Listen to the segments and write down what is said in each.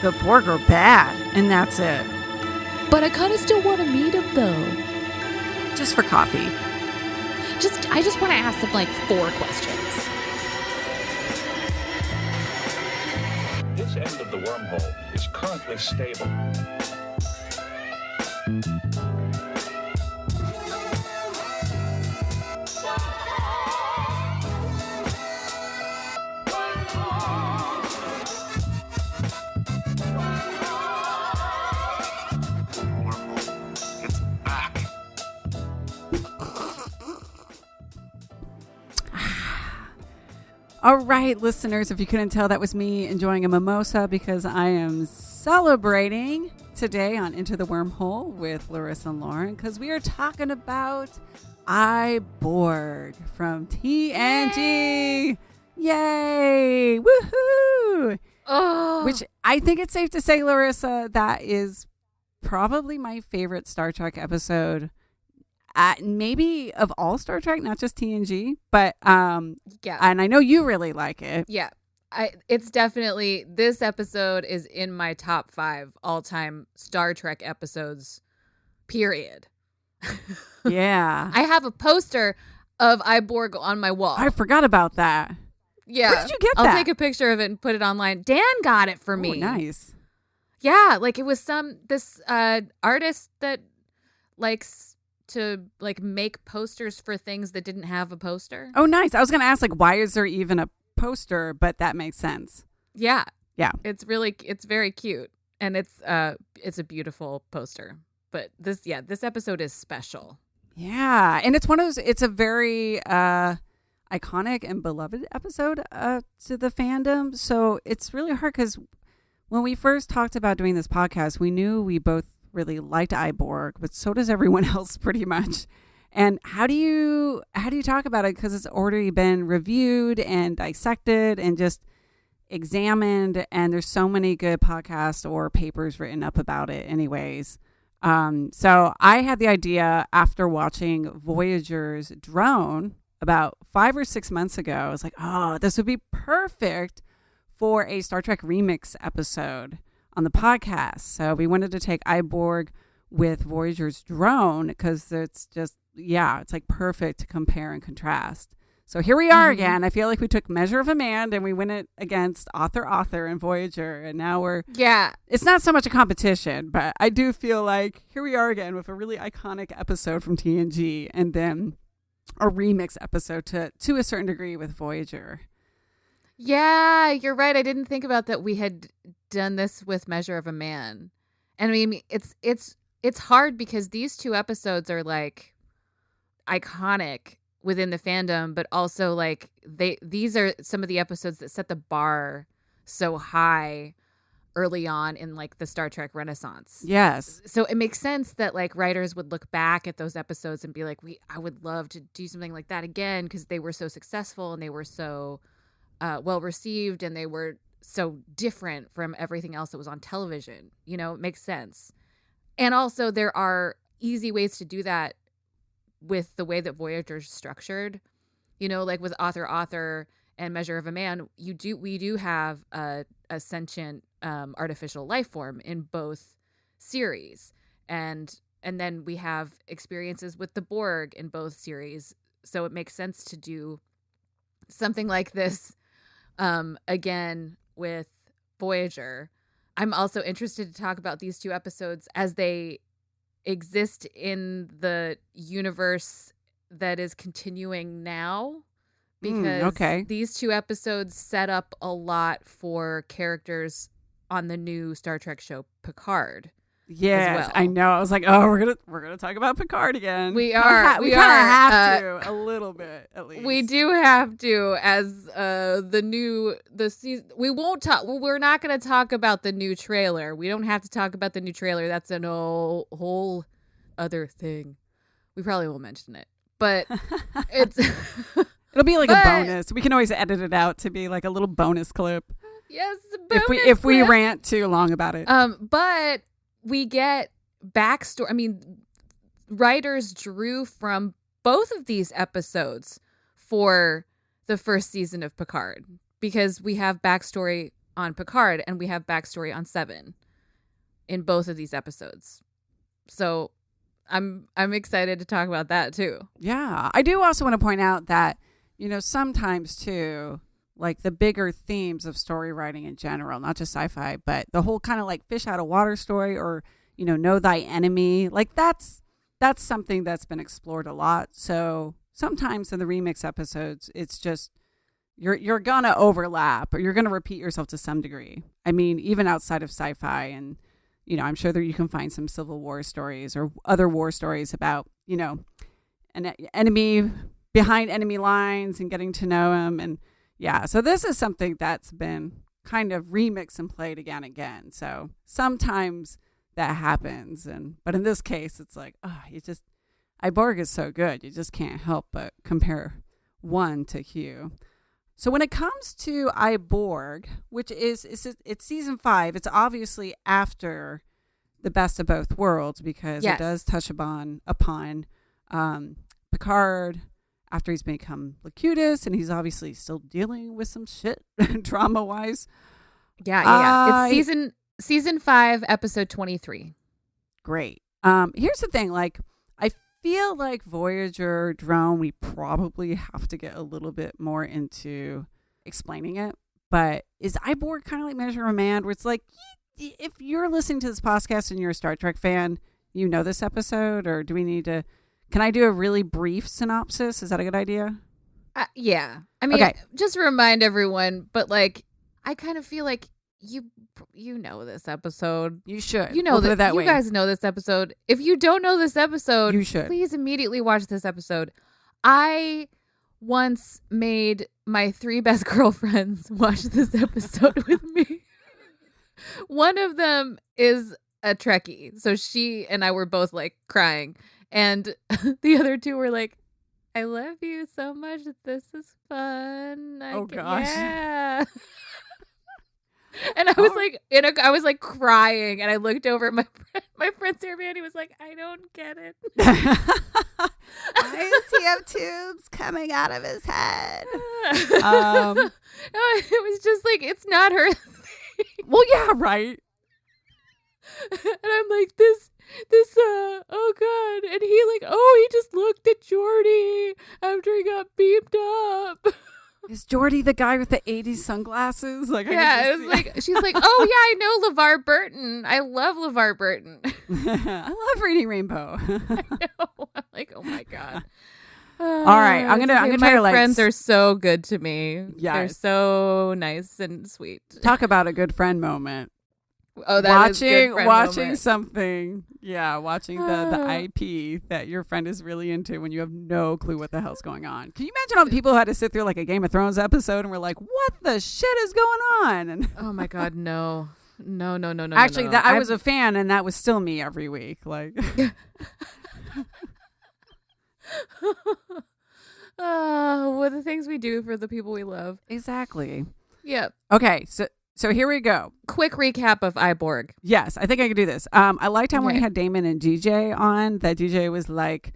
the Borg are bad, and that's it. But I kind of still want to meet him, though. Just for coffee. I just want to ask them, like, 4 questions. This end of the wormhole is currently stable. All right, listeners, if you couldn't tell, that was me enjoying a mimosa because I am celebrating today on Into the Wormhole with Larissa and Lauren because we are talking about Borg from TNG. Yay! Woohoo! Oh. Which I think it's safe to say, Larissa, that is probably my favorite Star Trek episode. Maybe of all Star Trek, not just TNG, but yeah. And I know you really like it. Yeah. It's definitely, this episode is in my top 5 all-time Star Trek episodes, period. Yeah. I have a poster of Borg on my wall. I forgot about that. Yeah. Where did you get that? I'll take a picture of it and put it online. Dan got it for me. Nice. Yeah, like it was this artist that likes to like make posters for things that didn't have a poster. Oh, nice. I was going to ask, like, why is there even a poster? But that makes sense. Yeah. Yeah. It's very cute. And it's a beautiful poster. But this episode is special. Yeah. And it's a very iconic and beloved episode to the fandom. So it's really hard because when we first talked about doing this podcast, we knew we both really liked Borg, but so does everyone else pretty much. And how do you talk about it? Because it's already been reviewed and dissected and just examined, and there's so many good podcasts or papers written up about it anyways. So I had the idea after watching Voyager's drone about 5 or 6 months ago. I was like, oh, this would be perfect for a Star Trek Remix episode on the podcast. So we wanted to take Borg with Voyager's drone because it's just, it's like perfect to compare and contrast. So here we are again. I feel like we took Measure of a Man and we went it against Author and Voyager. And now it's not so much a competition, but I do feel like here we are again with a really iconic episode from TNG and then a remix episode to a certain degree with Voyager. Yeah, you're right. I didn't think about that we had done this with Measure of a Man. And I mean, it's hard because these 2 episodes are like iconic within the fandom, but also like these are some of the episodes that set the bar so high early on in like the Star Trek Renaissance. Yes. So it makes sense that like writers would look back at those episodes and be like, I would love to do something like that again because they were so successful and they were so well received and they were so different from everything else that was on television. You know, it makes sense. And also there are easy ways to do that with the way that Voyager's structured. You know, like with Author and Measure of a Man, we do have a sentient artificial life form in both series. And then we have experiences with the Borg in both series. So it makes sense to do something like this again with Voyager. I'm also interested to talk about these 2 episodes as they exist in the universe that is continuing now, because these 2 episodes set up a lot for characters on the new Star Trek show Picard. Yes, well. I know. I was like, oh, we're gonna talk about Picard again. We are. We kind of have to a little bit at least. We do have to, as the season. We won't talk. We're not going to talk about the new trailer. We don't have to talk about the new trailer. That's a whole other thing. We probably won't mention it, but it's. It'll be like a bonus. We can always edit it out to be like a little bonus clip. Yes, bonus if we rant too long about it. But we get backstory. I mean, writers drew from both of these episodes for the first season of Picard because we have backstory on Picard, and we have backstory on Seven in both of these episodes. So I'm excited to talk about that too. Yeah. I do also want to point out that, sometimes too, like the bigger themes of story writing in general, not just sci-fi, but the whole kind of like fish out of water story, or, know thy enemy. Like that's something that's been explored a lot. So sometimes in the remix episodes, it's just, you're going to overlap, or you're going to repeat yourself to some degree. I mean, even outside of sci-fi, and, I'm sure that you can find some Civil War stories or other war stories about, an enemy behind enemy lines and getting to know him. And yeah, so this is something that's been kind of remixed and played again and again. So sometimes that happens. But in this case, it's like, Borg is so good. You just can't help but compare one to Hugh. So when it comes to Borg, which it's season 5, it's obviously after the Best of Both Worlds, because it does touch upon Picard after he's become Locutus, and he's obviously still dealing with some shit drama wise. Yeah. It's season 5, episode 23. Great. Here's the thing, like, I feel like Voyager drone, we probably have to get a little bit more into explaining it. But is Borg kind of like Measure of a Man, where it's like, if you're listening to this podcast and you're a Star Trek fan, you know this episode, or do we need to? Can I do a really brief synopsis? Is that a good idea? Yeah. I mean, just to remind everyone, but like, I kind of feel like you know this episode. You should. You know that you guys know this episode. If you don't know this episode, you should. Please immediately watch this episode. I once made my 3 best girlfriends watch this episode with me. One of them is a Trekkie, so she and I were both like crying, and the other 2 were like, I love you so much. This is fun. Gosh. Yeah. And I was like, I was like crying, and I looked over at my friend Sarah, and he was like, I don't get it. Why does he have tubes coming out of his head? No, it was just like, it's not her thing. Well, yeah, right. And I'm like, this, oh God. And he just looked at Geordi after he got beamed up. Is Geordi the guy with the 80s sunglasses? Like, yeah, it was like, she's like, oh yeah, I know LeVar Burton. I love LeVar Burton. I love reading Rainbow. I know. I'm like, oh my God. All right, I'm gonna try to my friends are so good to me. Yeah, they're so nice and sweet. Talk about a good friend moment. Oh, that is good friend watching moment. Something. Yeah, watching the IP that your friend is really into when you have no clue what the hell's going on. Can you imagine all the people who had to sit through like a Game of Thrones episode and were like, "What the shit is going on?" And oh my God, no. Actually, no. That I was a fan, and that was still me every week. Like. What the things we do for the people we love. Exactly. Yep. Okay, so here we go. Quick recap of Borg. Yes, I think I can do this. I liked how when we had Damon and DJ on, that DJ was like,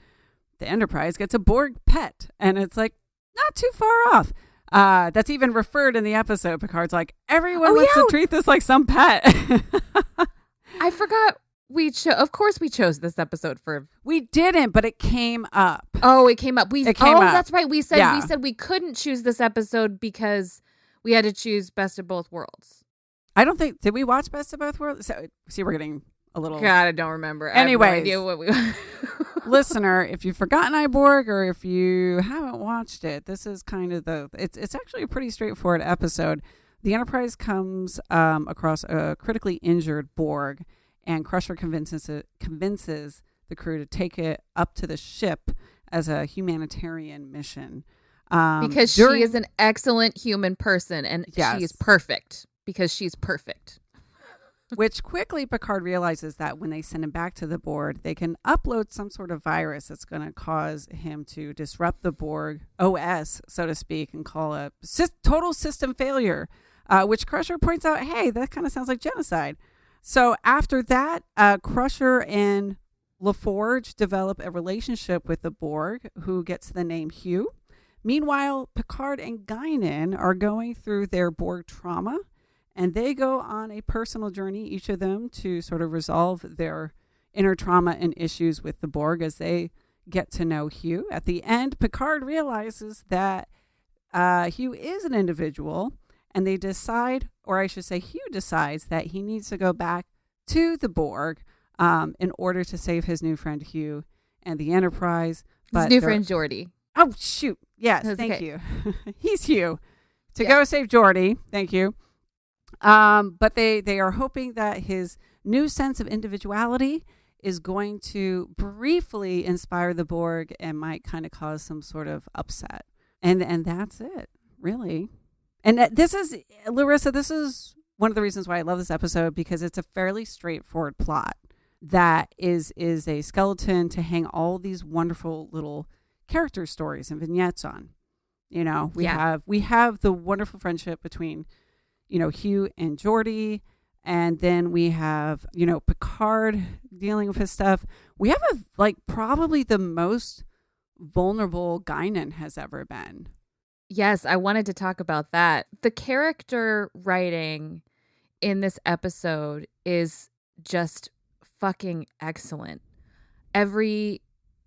the Enterprise gets a Borg pet, and it's like not too far off. That's even referred in the episode. Picard's like, everyone wants to treat this like some pet. I forgot. Of course we chose this episode for. We didn't, but it came up. Oh, it came up. It came up. That's right. We said we couldn't choose this episode because we had to choose Best of Both Worlds. I don't think. Did we watch Best of Both Worlds? So, see, we're getting a little. God, I don't remember. Anyways, I have no idea what we. Listener, if you've forgotten Borg, or if you haven't watched it, this is kind of it's actually a pretty straightforward episode. The Enterprise comes across a critically injured Borg, and Crusher convinces the crew to take it up to the ship as a humanitarian mission. Because she is an excellent human person, and she's perfect. Because she's perfect. Which quickly Picard realizes that when they send him back to the Borg, they can upload some sort of virus that's going to cause him to disrupt the Borg OS, so to speak, and call a total system failure, which Crusher points out, hey, that kind of sounds like genocide. So after that, Crusher and LaForge develop a relationship with the Borg, who gets the name Hugh. Meanwhile, Picard and Guinan are going through their Borg trauma, And they go on a personal journey, each of them, to sort of resolve their inner trauma and issues with the Borg as they get to know Hugh. At the end, Picard realizes that Hugh is an individual, and they decide, or I should say Hugh decides, that he needs to go back to the Borg in order to save his new friend Hugh and the Enterprise. His new friend Geordi. Oh, shoot. Yes, thank you. He's Hugh. To go save Geordi. Thank you. But they are hoping that his new sense of individuality is going to briefly inspire the Borg and might kind of cause some sort of upset. And that's it, really. And this is, Larissa, this is one of the reasons why I love this episode, because it's a fairly straightforward plot that is a skeleton to hang all these wonderful little character stories and vignettes on. You know, we have the wonderful friendship between, you know, Hugh and Geordi, and then we have, you know, Picard dealing with his stuff. We have probably the most vulnerable Guinan has ever been. Yes, I wanted to talk about that. The character writing in this episode is just fucking excellent. Every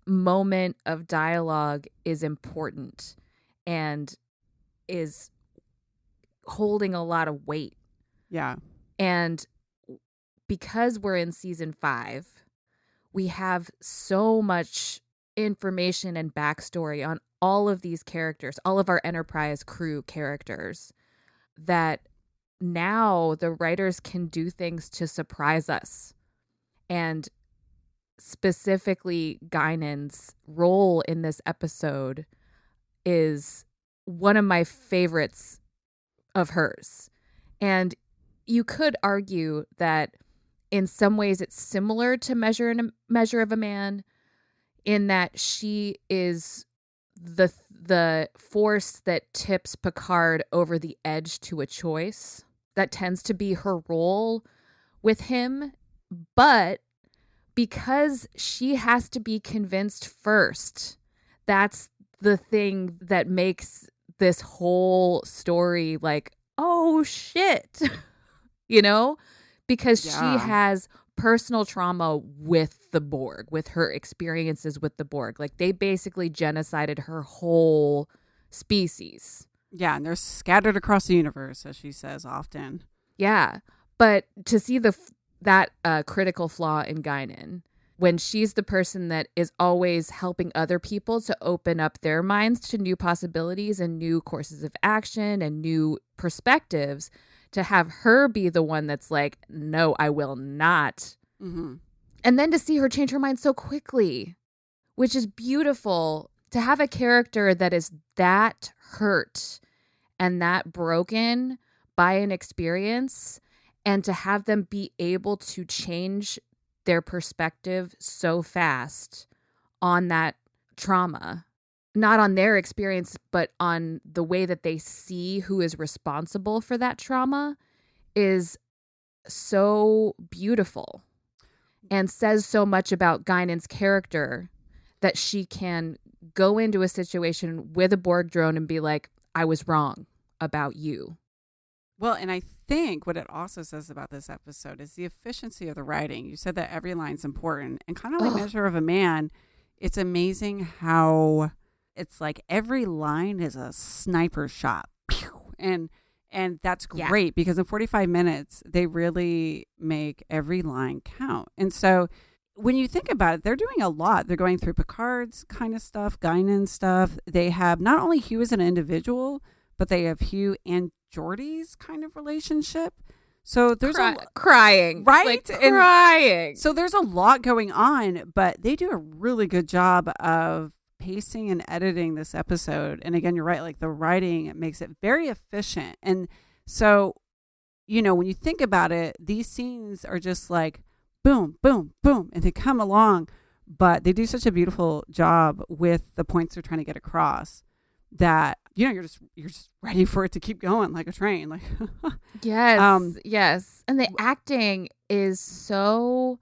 moment of dialogue is important and is holding a lot of weight. Yeah. And because we're in season 5, we have so much information and backstory on all of these characters, all of our Enterprise crew characters, that now the writers can do things to surprise us. And specifically, Guinan's role in this episode is one of my favorites of hers. And you could argue that in some ways it's similar to Measure of a Man, in that she is the force that tips Picard over the edge to a choice. That tends to be her role with him. But because she has to be convinced first, that's the thing that makes this whole story like, oh shit, you know, because she has personal trauma with the Borg, with her experiences with the Borg. Like, they basically genocided her whole species. Yeah, and they're scattered across the universe, as she says often. Yeah, but to see that critical flaw in Guinan, when she's the person that is always helping other people to open up their minds to new possibilities and new courses of action and new perspectives, to have her be the one that's like, no, I will not. Mm-hmm. And then to see her change her mind so quickly, which is beautiful. To have a character that is that hurt and that broken by an experience, and to have them be able to change their perspective so fast on that trauma, not on their experience, but on the way that they see who is responsible for that trauma, is so beautiful and says so much about Guinan's character, that she can go into a situation with a Borg drone and be like, I was wrong about you. Well, and I think what it also says about this episode is the efficiency of the writing. You said that every line's important, and kind of like Measure of a Man, it's amazing how it's like every line is a sniper shot. Pew! And that's great because in 45 minutes, they really make every line count. And so when you think about it, they're doing a lot. They're going through Picard's kind of stuff, Guinan's stuff. They have not only Hugh as an individual, but they have Hugh and Geordi's kind of relationship. So there's crying, right? Like, crying. So there's a lot going on, but they do a really good job of pacing and editing this episode. And again, you're right, like the writing makes it very efficient. And so, you know, when you think about it, these scenes are just like boom, boom, boom, and they come along, but they do such a beautiful job with the points they're trying to get across that, you know, you're just ready for it to keep going like a train. Like yes, yes. And the acting is so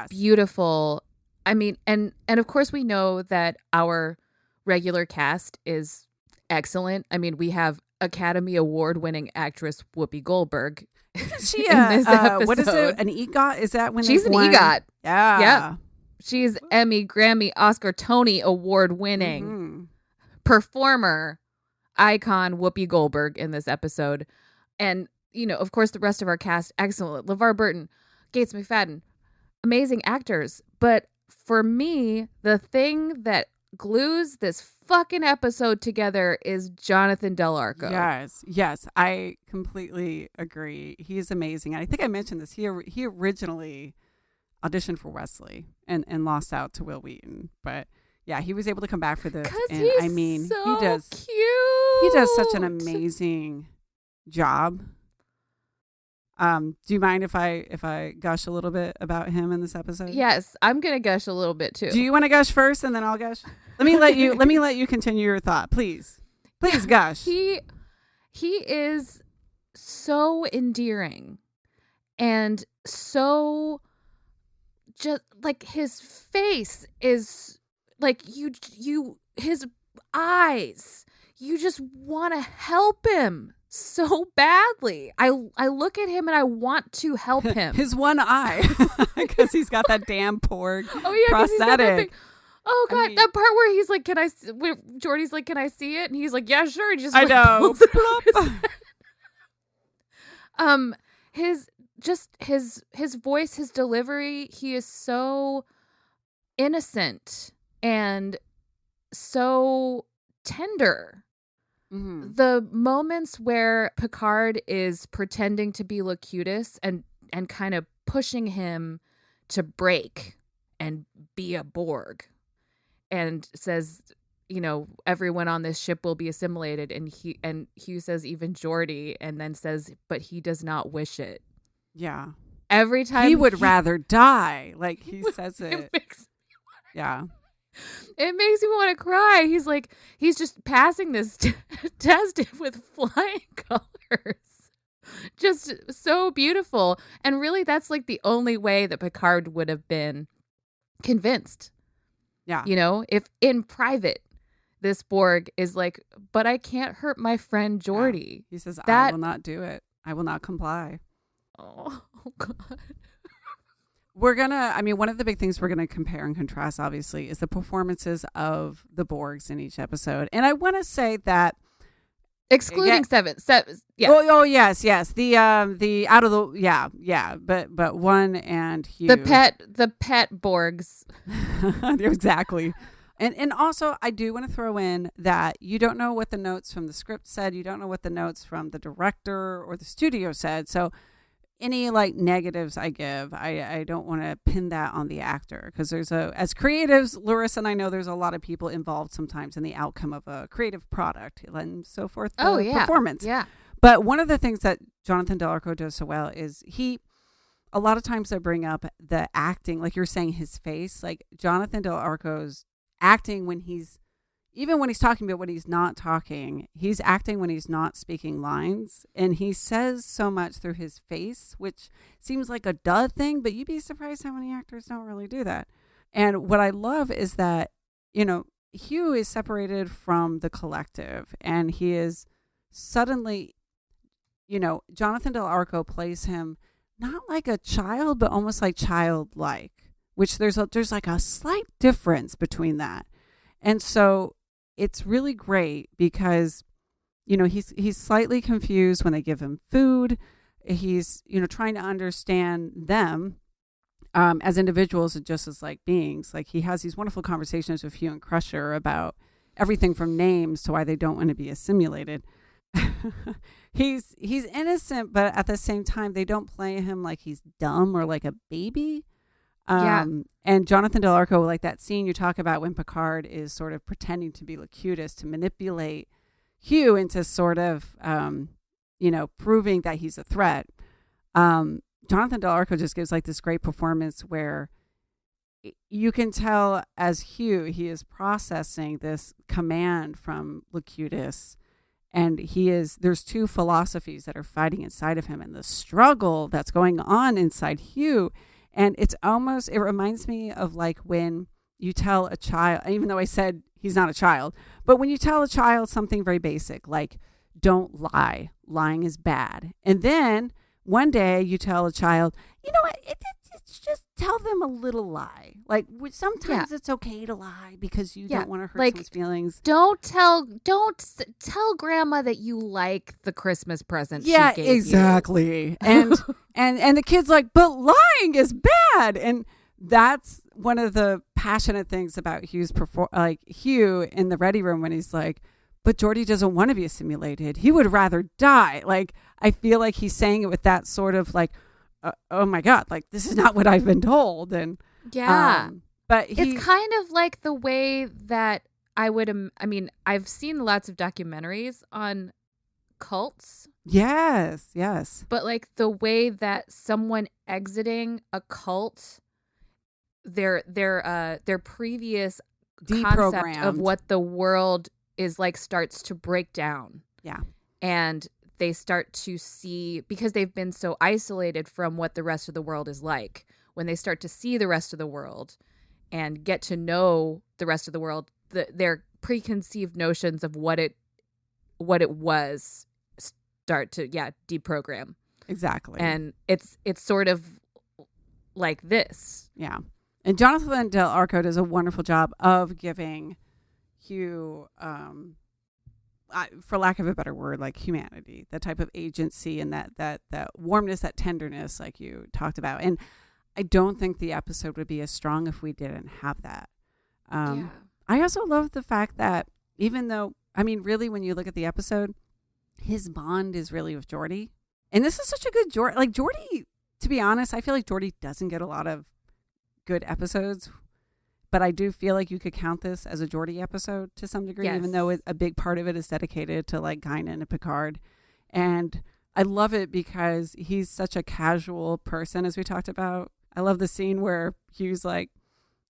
beautiful. I mean, and of course we know that our regular cast is excellent. I mean, we have Academy Award-winning actress Whoopi Goldberg. She in this episode. What is it? An EGOT? Is that when she's they've an won? EGOT? Yeah. Yep. She's Emmy, Grammy, Oscar, Tony Award-winning performer icon Whoopi Goldberg in this episode. And, of course, the rest of our cast, excellent. LeVar Burton, Gates McFadden, amazing actors. But for me, the thing that glues this fucking episode together is Jonathan Del Arco. Yes, I completely agree. He's amazing. I think I mentioned this. He originally auditioned for Wesley and lost out to Will Wheaton, but yeah, he was able to come back for this. And he's he does cute. He does such an amazing job. Do you mind if I gush a little bit about him in this episode? Yes, I'm gonna gush a little bit too. Do you want to gush first and then I'll gush? Let me let you continue your thought, please. Please gush. He is so endearing and so just like his face is like his eyes. You just want to help him so badly. I look at him and I want to help him. His one eye, because he's got that damn Borg prosthetic. He's got that oh God, that part where he's like, where Jordy's like, can I see it? And he's like, yeah, sure. He just I know. pulls it off his voice, his delivery, he is so innocent and so tender. Mm-hmm. The moments where Picard is pretending to be Locutus and kind of pushing him to break and be a Borg and says, everyone on this ship will be assimilated, and Hugh says even Geordi, and then says, but he does not wish it. Yeah. Every time he would rather die. Like he says it. Yeah. It makes me want to cry. He's like, he's just passing this test with flying colors. Just so beautiful. And really, that's like the only way that Picard would have been convinced. Yeah. If in private, this Borg is like, but I can't hurt my friend Geordi. Yeah. He says, I will not do it. I will not comply. Oh God. One of the big things we're going to compare and contrast, obviously, is the performances of the Borgs in each episode. And I want to say that excluding seven. Yeah. Oh, yes. The out of the, but one and Hugh. The pet Borgs. Exactly. And also, I do want to throw in that you don't know what the notes from the script said. You don't know what the notes from the director or the studio said. So any negatives I give, I don't want to pin that on the actor, because as creatives, Larissa and I know there's a lot of people involved sometimes in the outcome of a creative product and so forth. Performance. Yeah. But one of the things that Jonathan Del Arco does so well is a lot of times I bring up the acting, like you're saying, his face, like Jonathan Del Arco's acting even when he's talking, but when he's not talking, he's acting when he's not speaking lines. And he says so much through his face, which seems like a duh thing, but you'd be surprised how many actors don't really do that. And what I love is that, Hugh is separated from the collective, and he is suddenly, Jonathan Del Arco plays him not like a child, but almost like childlike, which there's like a slight difference between that. And so it's really great because, he's slightly confused when they give him food. He's, trying to understand them as individuals and just as beings. Like he has these wonderful conversations with Hugh and Crusher about everything from names to why they don't want to be assimilated. He's innocent, but at the same time, they don't play him like he's dumb or like a baby. And Jonathan Del Arco, like that scene you talk about when Picard is sort of pretending to be Locutus to manipulate Hugh into sort of, proving that he's a threat. Jonathan Del Arco just gives this great performance where you can tell as Hugh, he is processing this command from Locutus, and there's two philosophies that are fighting inside of him, and the struggle that's going on inside Hugh. And it reminds me of when you tell a child, even though I said he's not a child, but when you tell a child something very basic, like don't lie. Lying is bad. And then one day you tell a child, you know what, it's just tell them a little lie. Like sometimes it's okay to lie because you don't want to hurt someone's feelings. Don't tell grandma that you like the Christmas present she gave exactly. you. And the kid's like, but lying is bad. And that's one of the passionate things about Hugh in the ready room when he's like, but Geordi doesn't want to be assimilated. He would rather die. Like, I feel like he's saying it with that sort of like, oh my God, like this is not what I've been told. And but it's kind of like the way that I've seen lots of documentaries on cults. Yes. But like the way that someone exiting a cult, their previous concept of what the world is like starts to break down. Yeah. And they start to see, because they've been so isolated from what the rest of the world is like, when they start to see the rest of the world and get to know the rest of the world, their preconceived notions of what it was start to deprogram. Exactly. And it's sort of like this. Yeah. And Jonathan Del Arco does a wonderful job of giving Hugh, for lack of a better word, like humanity, that type of agency and that warmness, that tenderness, like you talked about. And I don't think the episode would be as strong if we didn't have that. I also love the fact that even though, really, when you look at the episode, his bond is really with Geordi. And this is such a good Geordi. Like Geordi, to be honest, I feel like Geordi doesn't get a lot of good episodes. But I do feel like you could count this as a Geordi episode to some degree, even though a big part of it is dedicated to like Guinan and Picard. And I love it because he's such a casual person, as we talked about. I love the scene where Hugh's like,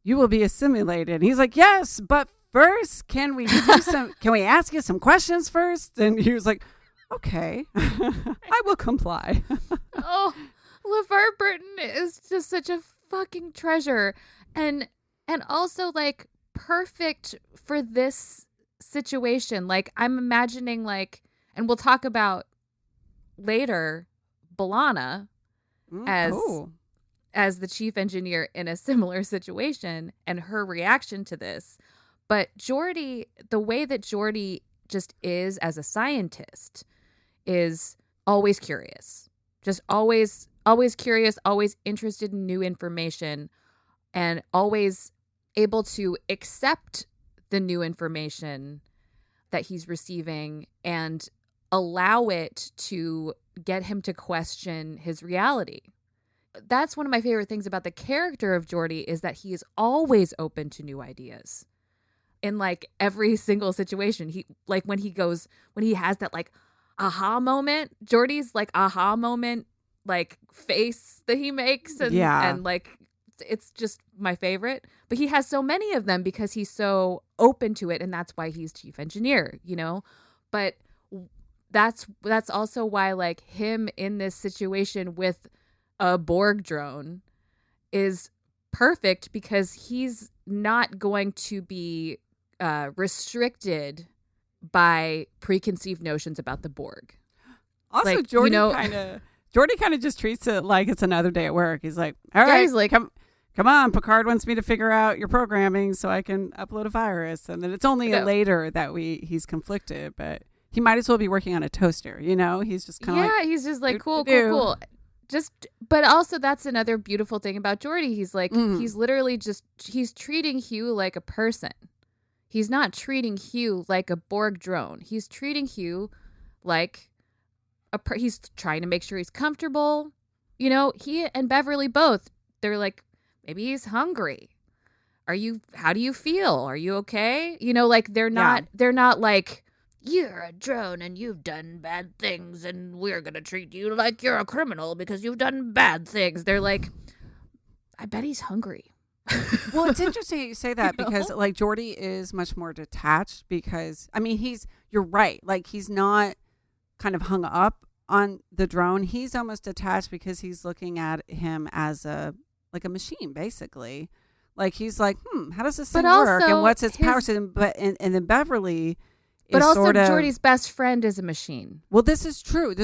you will be assimilated. And he's like, yes, but first, can we ask you some questions first? And he was like, okay, I will comply. Oh, LeVar Burton is just such a fucking treasure. And also, like, perfect for this situation. Like, I'm imagining, like, and we'll talk about later, B'Elanna as the chief engineer in a similar situation and her reaction to this. But Geordi, the way that Geordi just is as a scientist is always curious. Just always curious, always interested in new information, and always able to accept the new information that he's receiving and allow it to get him to question his reality. That's one of my favorite things about the character of Geordi, is that he is always open to new ideas in like every single situation. He like when he has that like aha moment, Geordi's like aha moment, like face that he makes and like, it's just my favorite. But he has so many of them because he's so open to it, and that's why he's chief engineer, you know. But that's also why like him in this situation with a Borg drone is perfect, because he's not going to be restricted by preconceived notions about the Borg. Also, like, Geordi kind of just treats it like it's another day at work. He's like, all right, he's like, come on, Picard wants me to figure out your programming so I can upload a virus. And then it's only later that He's conflicted, but he might as well be working on a toaster, you know? He's just kind of he's just like, cool. But also that's another beautiful thing about Geordi. He's like, he's literally he's treating Hugh like a person. He's not treating Hugh like a Borg drone. He's treating Hugh like he's trying to make sure he's comfortable. You know, he and Beverly both, they're like, maybe he's hungry. How do you feel? Are you okay? You know, like they're not like, you're a drone and you've done bad things and we're going to treat you like you're a criminal because you've done bad things. They're like, I bet he's hungry. Well, it's interesting you say that because like Geordi is much more detached because, you're right. Like he's not kind of hung up on the drone. He's almost detached because he's looking at him as a machine, basically. Like he's like, how does this thing work? And what's its power system? And then Beverly But also sort of, Geordi's best friend is a machine. Well, this is true.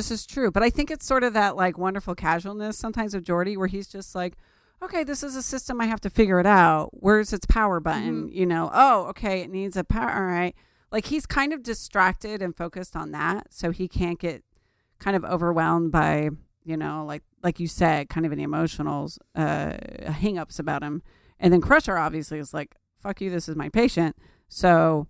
But I think it's sort of that like wonderful casualness sometimes of Geordi where he's just like, okay, this is a system. I have to figure it out. Where's its power button? Oh, okay. It needs a power. All right. Like he's kind of distracted and focused on that. So he can't get kind of overwhelmed by, like you said, kind of any emotionals, hang-ups about him. And then Crusher obviously is like, fuck you, this is my patient. So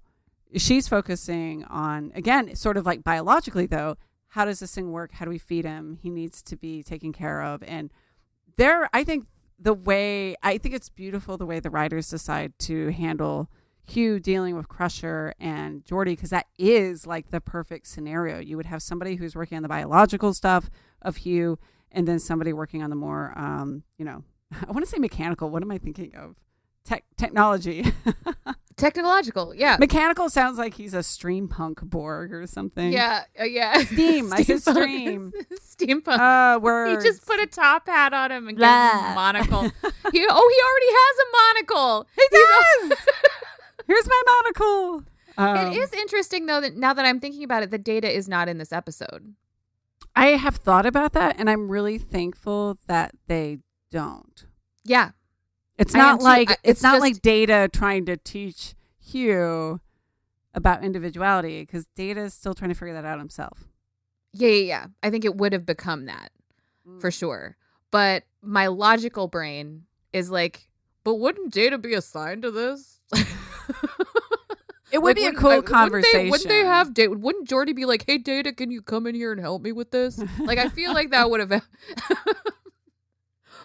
she's focusing on, again, sort of like biologically though, how does this thing work? How do we feed him? He needs to be taken care of. And I think it's beautiful the way the writers decide to handle Hugh dealing with Crusher and Geordi, because that is like the perfect scenario. You would have somebody who's working on the biological stuff of Hugh and then somebody working on the more, I want to say mechanical. What am I thinking of? Technology. Technological, yeah. Mechanical sounds like he's a steampunk Borg or something. Yeah, yeah. Steam. I said stream. Steampunk. Words. He just put a top hat on him and gave him a monocle. He already has a monocle. He does. Here's my monocle. It is interesting, though, that now that I'm thinking about it, the Data is not in this episode. I have thought about that, and I'm really thankful that they don't. Yeah. It's not like Data trying to teach Hugh about individuality, because Data is still trying to figure that out himself. Yeah. I think it would have become that for sure. But my logical brain is like, but wouldn't Data be assigned to this? It would be a cool conversation. Wouldn't they have Data? Wouldn't Geordi be like, hey, Data, can you come in here and help me with this? Like, I feel like that would have.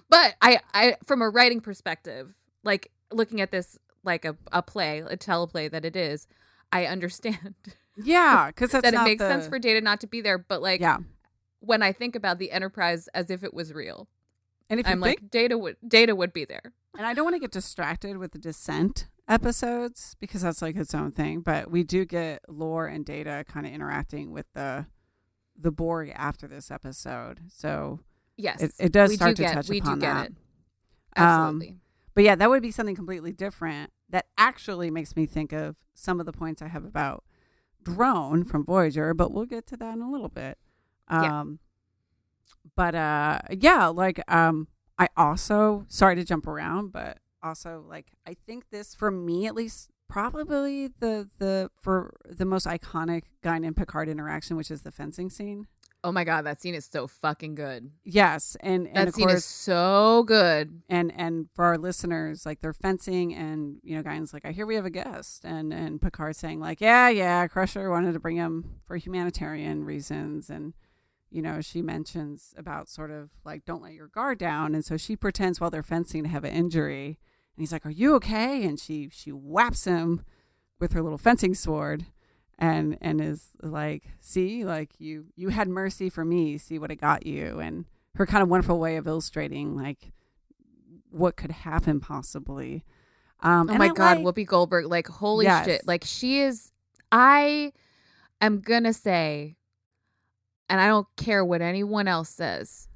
But I, from a writing perspective, like looking at this like a play, a teleplay that it is, I understand. Yeah, because that it makes sense for Data not to be there. But like, when I think about the Enterprise as if it was real, and if I'm like, Data would be there. And I don't want to get distracted with the Descent episodes because that's like its own thing. But we do get Lore and Data kind of interacting with the Borg after this episode, so. Yes, it does start to touch upon that. It. Absolutely. But yeah, that would be something completely different that actually makes me think of some of the points I have about Drone from Voyager, but we'll get to that in a little bit. But I also, sorry to jump around, but also like, I think this, for me at least, probably the most iconic Guinan and Picard interaction, which is the fencing scene. Oh my God, that scene is so fucking good. Yes, and that of scene course, is so good. And for our listeners, like they're fencing, and Guinan's like, I hear we have a guest, and Picard's saying like, yeah, Crusher wanted to bring him for humanitarian reasons, and she mentions about sort of like, don't let your guard down, and so she pretends while they're fencing to have an injury, and he's like, are you okay? And she whaps him with her little fencing sword. And is like, see, like you had mercy for me. See what it got you. And her kind of wonderful way of illustrating like what could happen possibly. Oh my God, Whoopi Goldberg, like holy shit. Like she is, I am gonna say, and I don't care what anyone else says,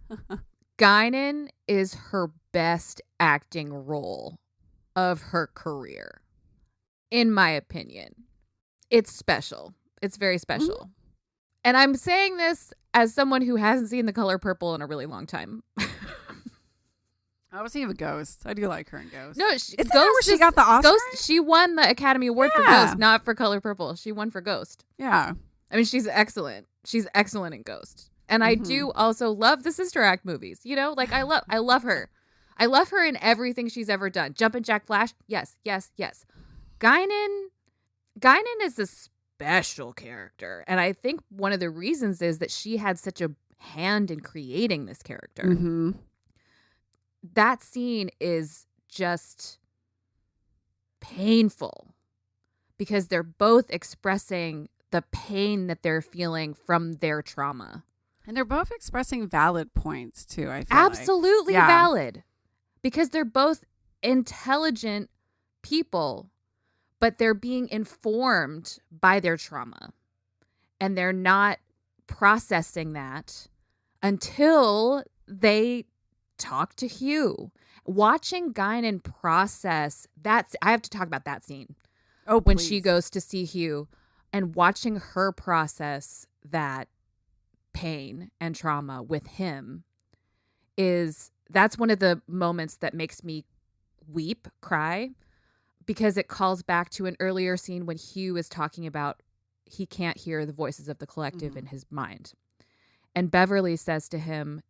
Guinan is her best acting role of her career, in my opinion. It's special. It's very special. Mm-hmm. And I'm saying this as someone who hasn't seen The Color Purple in a really long time. I was thinking of Ghost. I do like her in Ghost. No, Ghost, where she got the Oscar? Ghost, she won the Academy Award for Ghost, not for Color Purple. She won for Ghost. Yeah. I mean, she's excellent. She's excellent in Ghost. And I do also love the Sister Act movies. Like I love her. I love her in everything she's ever done. Jumpin' Jack Flash. Yes. Guinan is a special character. And I think one of the reasons is that she had such a hand in creating this character. Mm-hmm. That scene is just painful because they're both expressing the pain that they're feeling from their trauma. And they're both expressing valid points, too, I feel Absolutely valid. Because they're both intelligent people, but they're being informed by their trauma. And they're not processing that until they talk to Hugh. Watching Guinan process that, I have to talk about that scene. Oh, when please. she goes to see Hugh. And watching her process that pain and trauma with him that's one of the moments that makes me cry, because it calls back to an earlier scene when Hugh is talking about he can't hear the voices of the collective in his mind. And Beverly says to him,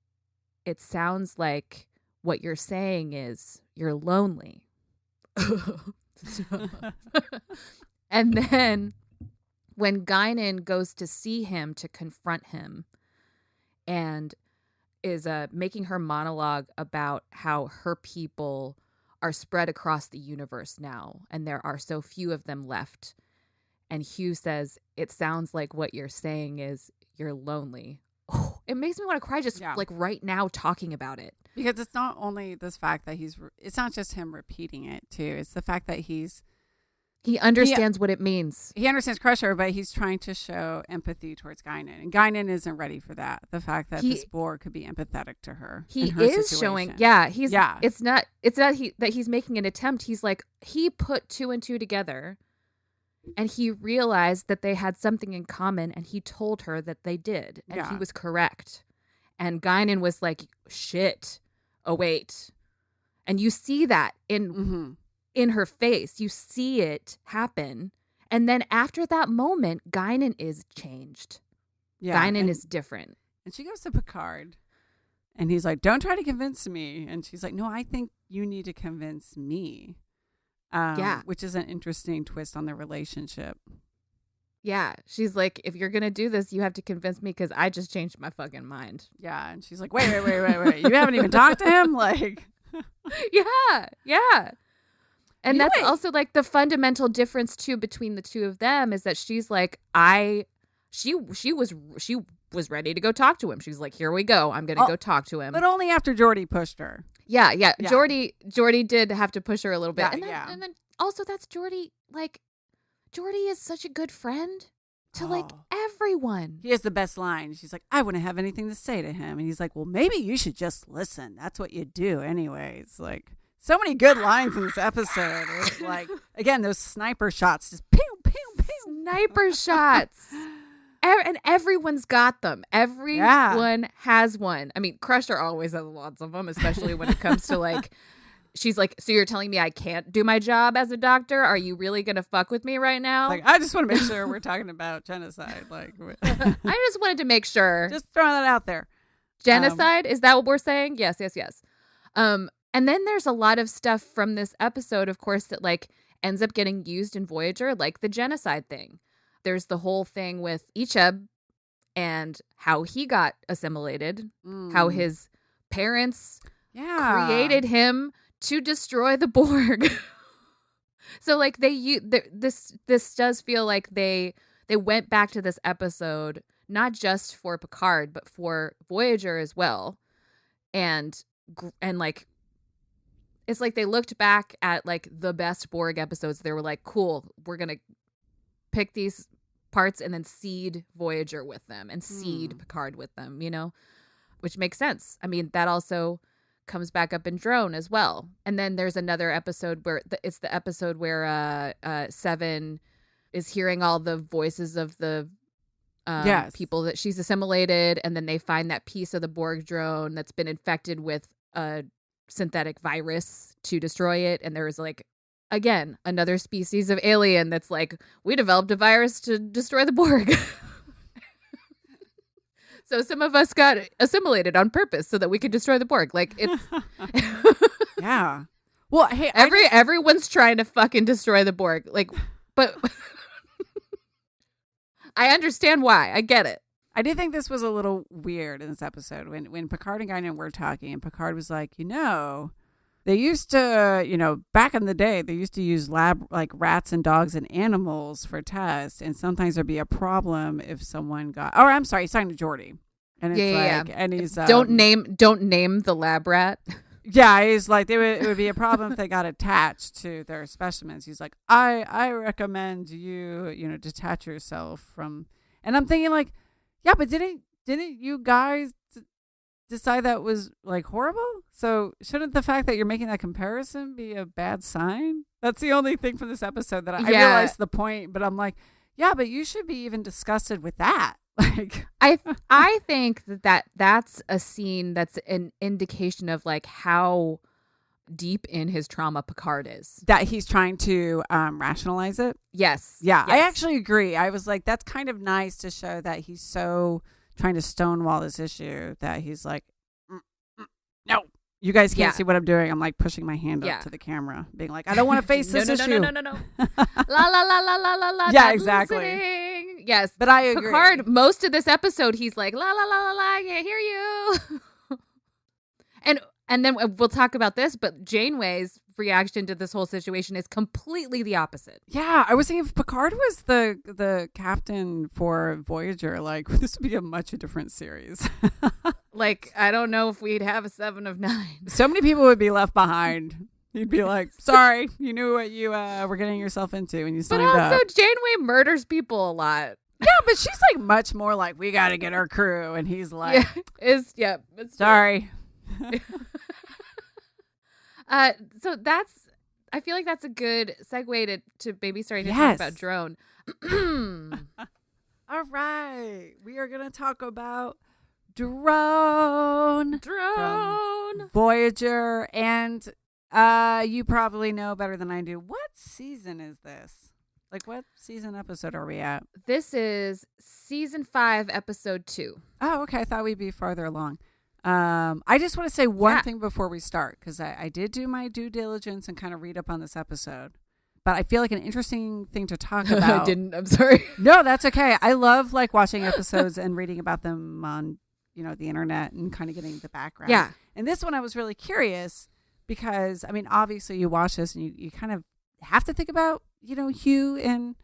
it sounds like what you're saying is you're lonely. And then when Guinan goes to see him to confront him and is making her monologue about how her people are spread across the universe now and there are so few of them left. And Hugh says, it sounds like what you're saying is you're lonely. Oh, it makes me want to cry just like right now talking about it. Because it's not only this fact that it's not just him repeating it too. It's the fact that he understands what it means. He understands Crusher, but he's trying to show empathy towards Guinan. And Guinan isn't ready for that. The fact that this Borg could be empathetic to her. He in her is situation. showing, it's not that he's making an attempt. He's like, he put 2 and 2 together and he realized that they had something in common and he told her that they did. And he was correct. And Guinan was like, shit. Oh, wait. And you see that in her face. You see it happen. And then after that moment, Guinan is changed. Yeah, Guinan is different. And she goes to Picard. And he's like, don't try to convince me. And she's like, no, I think you need to convince me. Which is an interesting twist on their relationship. Yeah. She's like, if you're going to do this, you have to convince me because I just changed my fucking mind. Yeah. And she's like, wait. You haven't even talked to him? Like, yeah. And that's also like the fundamental difference too between the two of them is that she's like, she was ready to go talk to him. She's like, here we go. I'm going to go talk to him. But only after Geordi pushed her. Yeah. Geordi did have to push her a little bit. And then also that's Geordi. Like, Geordi is such a good friend to like everyone. He has the best line. She's like, I wouldn't have anything to say to him. And he's like, well, maybe you should just listen. That's what you do anyways. Like, so many good lines in this episode. It's like, again, those sniper shots, just pew, pew, pew. Sniper shots. And everyone's got them. Everyone has one. I mean, Crusher always has lots of them, especially when it comes to like, she's like, so you're telling me I can't do my job as a doctor? Are you really going to fuck with me right now? Like, I just want to make sure we're talking about genocide. Like, I just wanted to make sure. Just throwing that out there. Genocide? Is that what we're saying? Yes. And then there's a lot of stuff from this episode, of course, that like ends up getting used in Voyager, like the genocide thing. There's the whole thing with Icheb and how he got assimilated, how his parents created him to destroy the Borg. So like this does feel like they went back to this episode, not just for Picard, but for Voyager as well. And like, it's like they looked back at like the best Borg episodes. They were like, cool, we're going to pick these parts and then seed Voyager with them and seed Picard with them, you know, which makes sense. I mean, that also comes back up in Drone as well. And then there's another episode where it's the episode where Seven is hearing all the voices of the people that she's assimilated. And then they find that piece of the Borg drone that's been infected with a synthetic virus to destroy it. And there's like, again, another species of alien that's like, we developed a virus to destroy the Borg. So some of us got assimilated on purpose so that we could destroy the Borg. Like, it's... Yeah. Well, hey, everyone's trying to fucking destroy the Borg. Like, but... I understand why. I get it. I did think this was a little weird in this episode when Picard and Guinan were talking, and Picard was like, they used to, back in the day, they used to use lab like rats and dogs and animals for tests. And sometimes there'd be a problem if someone got, I'm sorry, he's talking to Geordi. And it's and he's, don't name the lab rat. Yeah. He's like, it would be a problem if they got attached to their specimens. He's like, I recommend you, detach yourself from, and I'm thinking like, yeah, but didn't you guys decide that was like horrible? So shouldn't the fact that you're making that comparison be a bad sign? That's the only thing from this episode that I realized the point, but I'm like, Yeah, but you should be even disgusted with that. Like, I think that's a scene that's an indication of like how deep in his trauma Picard is. that he's trying to rationalize it. Yes. Yeah, Yes. I actually agree. I was like, that's kind of nice to show that he's so trying to stonewall this issue that he's like, no, you guys can't see what I'm doing. I'm like pushing my hand up to the camera, being like, I don't want to face this issue. No. La la la la la la. Yeah, exactly. Listening. Yes, but I agree. Picard, most of this episode, he's like, la la la la la. I can't hear you. And then we'll talk about this, but Janeway's reaction to this whole situation is completely the opposite. Yeah, I was thinking if Picard was the captain for Voyager, like this would be a much different series. Like, I don't know if we'd have a 7 of 9. So many people would be left behind. You'd be like, sorry, you knew what you were getting yourself into when you signed up. But also, Janeway murders people a lot. Yeah, but she's like much more like, we got to get our crew. And he's like, it's sorry. So I feel like that's a good segue to maybe starting to talk about Drone. All right. We are going to talk about Drone from Voyager. And you probably know better than I do. What season is this? Like, what season episode are we at? This is season 5, episode 2. Oh, okay. I thought we'd be farther along. I just want to say one thing before we start, because I did do my due diligence and kind of read up on this episode. But I feel like an interesting thing to talk about. I didn't. I'm sorry. No, that's okay. I love like watching episodes and reading about them on, the internet and kind of getting the background. Yeah. And this one I was really curious because, I mean, obviously you watch this and you kind of have to think about, Hugh and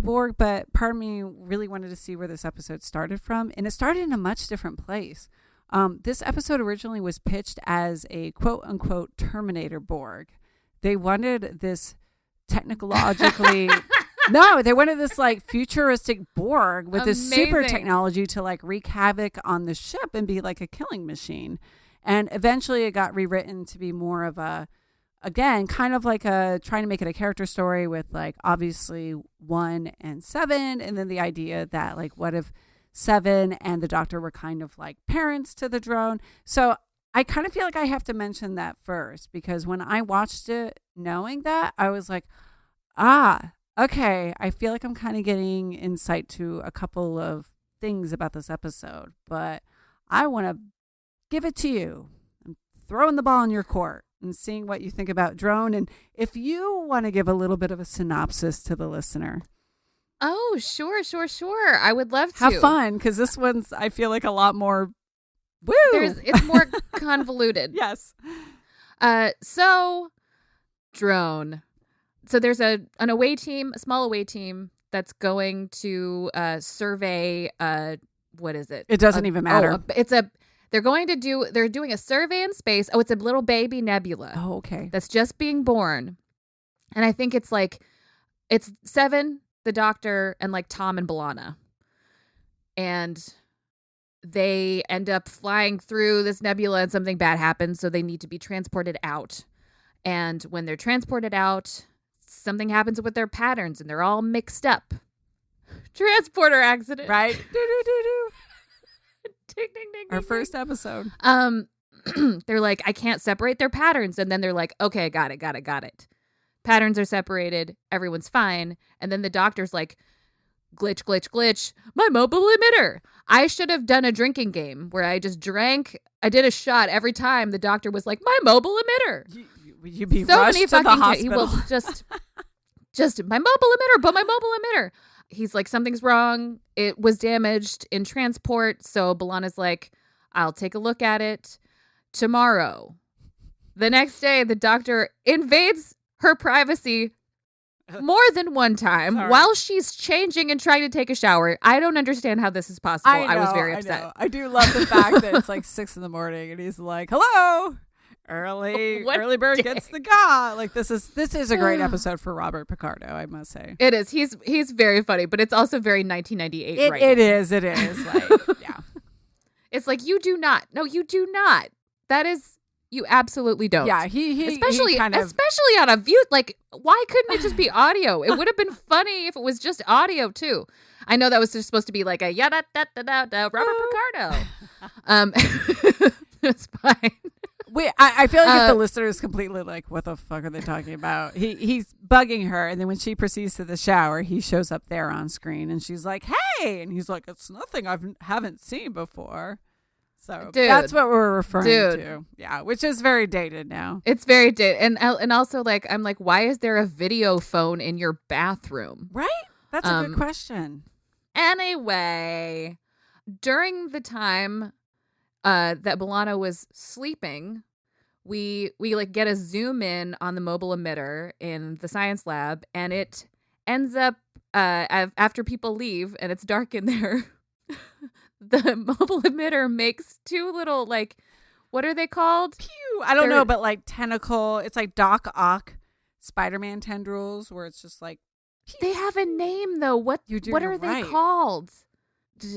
Borg, but part of me really wanted to see where this episode started from. And it started in a much different place. This episode originally was pitched as a quote unquote Terminator Borg. They wanted this technologically they wanted this like futuristic Borg with this super technology to like wreak havoc on the ship and be like a killing machine. And eventually it got rewritten to be more of a, again, kind of like trying to make it a character story with like obviously 1 and 7. And then the idea that like, what if 7 and the Doctor were kind of like parents to the drone. So I kind of feel like I have to mention that first, because when I watched it knowing that, I was like, okay, I feel like I'm kind of getting insight to a couple of things about this episode, but I want to give it to you. I'm throwing the ball in your court and seeing what you think about Drone. And if you want to give a little bit of a synopsis to the listener. Oh, sure. I would love to. Have fun, because this one's, I feel like, a lot more, woo! It's more convoluted. Yes. So, Drone. So there's a small away team that's going to survey, what is it? It doesn't even matter. They're doing a survey in space. Oh, it's a little baby nebula. Oh, okay. That's just being born. And I think it's 7, the Doctor, and like Tom and B'Elanna. And they end up flying through this nebula and something bad happens. So they need to be transported out. And when they're transported out, something happens with their patterns and they're all mixed up. Transporter accident. Right. Do. Ding, ding, ding, Our ding, first episode. They're like, I can't separate their patterns. And then they're like, okay, got it. Patterns are separated. Everyone's fine. And then the Doctor's like, glitch. My mobile emitter. I should have done a drinking game where I just drank. I did a shot every time the Doctor was like, my mobile emitter. You'd be so rushed to the hospital. He will just my mobile emitter, but my mobile emitter. He's like, something's wrong. It was damaged in transport. So B'Elanna's like, I'll take a look at it tomorrow. The next day, the Doctor invades her privacy more than one time while she's changing and trying to take a shower. I don't understand how this is possible. I was very upset. I do love the fact that it's like 6 a.m. and he's like, hello. Early bird gets the God. Like this is a great episode for Robert Picardo, I must say. It is. He's very funny, but it's also very 1998. It is. Like, yeah. It's like, you do not. No, you do not. That is You absolutely don't. Yeah, he especially kind of, especially on a view. Like, why couldn't it just be audio? It would have been funny if it was just audio too. I know that was just supposed to be like a yada da da da da Robert Picardo. That's fine. Wait, I feel like if the listener is completely like, what the fuck are they talking about? He's bugging her, and then when she proceeds to the shower, he shows up there on screen, and she's like, "Hey," and he's like, "It's nothing I haven't seen before." So that's what we're referring to. Yeah, which is very dated now. It's very dated, and also like I'm like, why is there a video phone in your bathroom? Right? That's a good question. Anyway, during the time that Milano was sleeping, we like get a zoom in on the mobile emitter in the science lab, and it ends up after people leave and it's dark in there. The mobile emitter makes two little, like, what are they called? Pew! I don't know, but like tentacle. It's like Doc Ock Spider-Man tendrils, where it's just like. Pew. They have a name though. What are they called?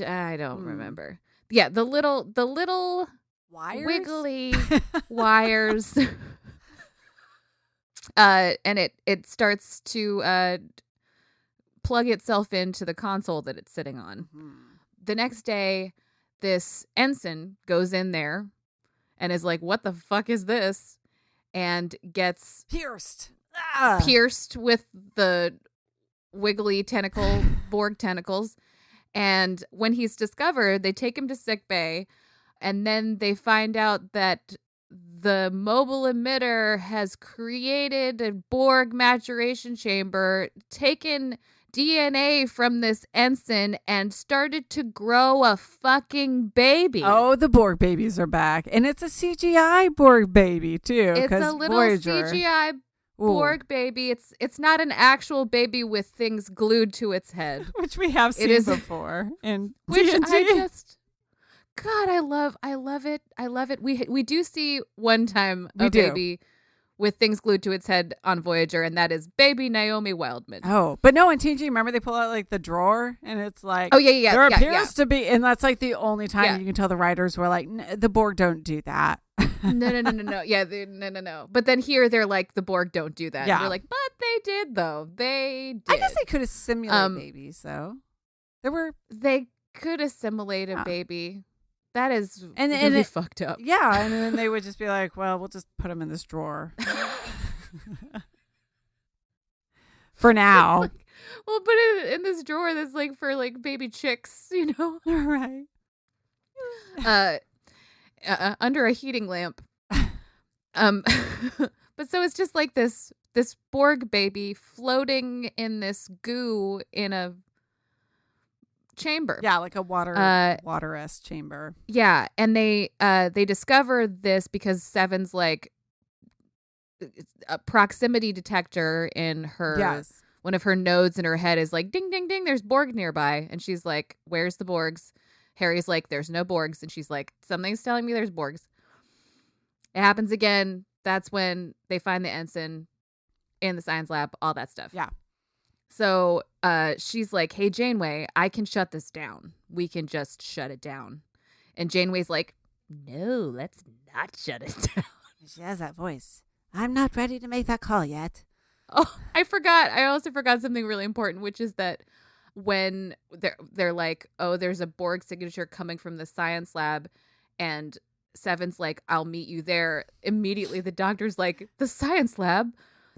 I don't remember. Yeah, the little wires? Wiggly wires. And it starts to plug itself into the console that it's sitting on. Mm-hmm. The next day, this ensign goes in there and is like, "What the fuck is this?" And gets pierced with the wiggly tentacle Borg tentacles. And when he's discovered, they take him to sick bay, and then they find out that the mobile emitter has created a Borg maturation chamber, taken DNA from this ensign, and started to grow a fucking baby. Oh, the Borg babies are back. And it's a CGI Borg baby, too. It's a little Voyager. CGI Borg baby. It's not an actual baby with things glued to its head. Which we have seen before in TNG. God, I love it. I love it. We do see one time a baby with things glued to its head on Voyager, and that is baby Naomi Wildman. Oh, but no, in TNG, remember they pull out like the drawer, and it's like, oh yeah, there appears to be, and that's like the only time you can tell the writers were like, the Borg don't do that. No. Yeah, no. But then here they're like, the Borg don't do that. Yeah. We're like, but they did though. They did. I guess they could assimilate babies, though. They could assimilate a baby. That is really fucked up. Yeah, and then they would just be like, well, we'll just put them in this drawer. For now. Like, we'll put it in this drawer that's like for like baby chicks, you know? Right. Under a heating lamp. But so it's just like this Borg baby floating in this goo in a chamber. Yeah, like a water-esque chamber. Yeah, and they discover this because Seven's like a proximity detector in her one of her nodes in her head is like ding ding ding, there's Borg nearby, and she's like, where's the Borgs? Harry's like, there's no Borgs, and she's like, something's telling me there's Borgs. It happens again. That's when they find the ensign in the science lab, all that stuff. Yeah. So she's like, hey, Janeway, I can shut this down. We can just shut it down. And Janeway's like, no, let's not shut it down. She has that voice. I'm not ready to make that call yet. Oh, I forgot. I also forgot something really important, which is that when they're like, oh, there's a Borg signature coming from the science lab, and Seven's like, I'll meet you there. Immediately, the doctor's like, the science lab?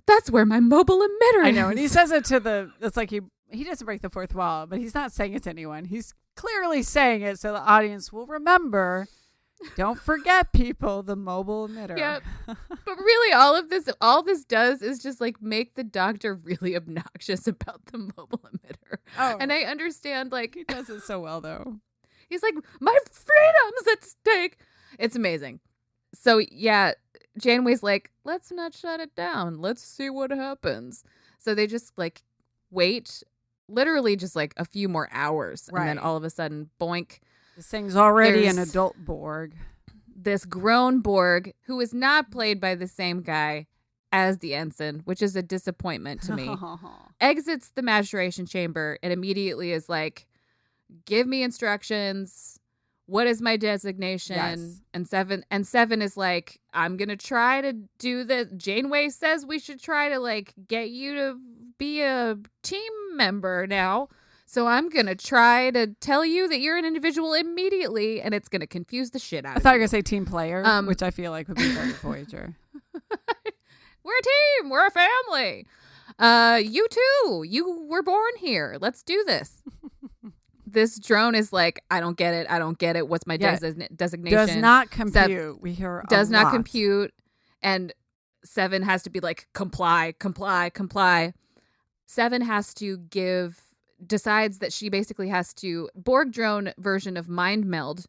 That's where my mobile emitter is. I know, and he says it it's like he doesn't break the fourth wall, but he's not saying it to anyone. He's clearly saying it so the audience will remember. Don't forget, people, the mobile emitter. Yep. But really, all this does is just like make the doctor really obnoxious about the mobile emitter. Oh. And I understand, like, he does it so well, though. He's like, my freedom's at stake. It's amazing. So yeah, Janeway's like, let's not shut it down. Let's see what happens. So they just like wait, literally just like a few more hours. Right. And then all of a sudden, boink. This thing's already an adult Borg. This grown Borg, who is not played by the same guy as the ensign, which is a disappointment to me, exits the maturation chamber and immediately is like, give me instructions. what is my designation? Yes. And Seven is like, I'm going to try to do this. Janeway says we should try to like get you to be a team member now. So I'm going to try to tell you that you're an individual immediately, and it's going to confuse the shit out of you. I thought you were going to say team player, which I feel like would be very Voyager. We're a team. We're a family. You too. You were born here. Let's do this. This drone is like, I don't get it. I don't get it. What's my designation? Does not compute. We hear does not compute. And Seven has to be like, comply. Seven has to decides that she basically has to Borg drone version of mind meld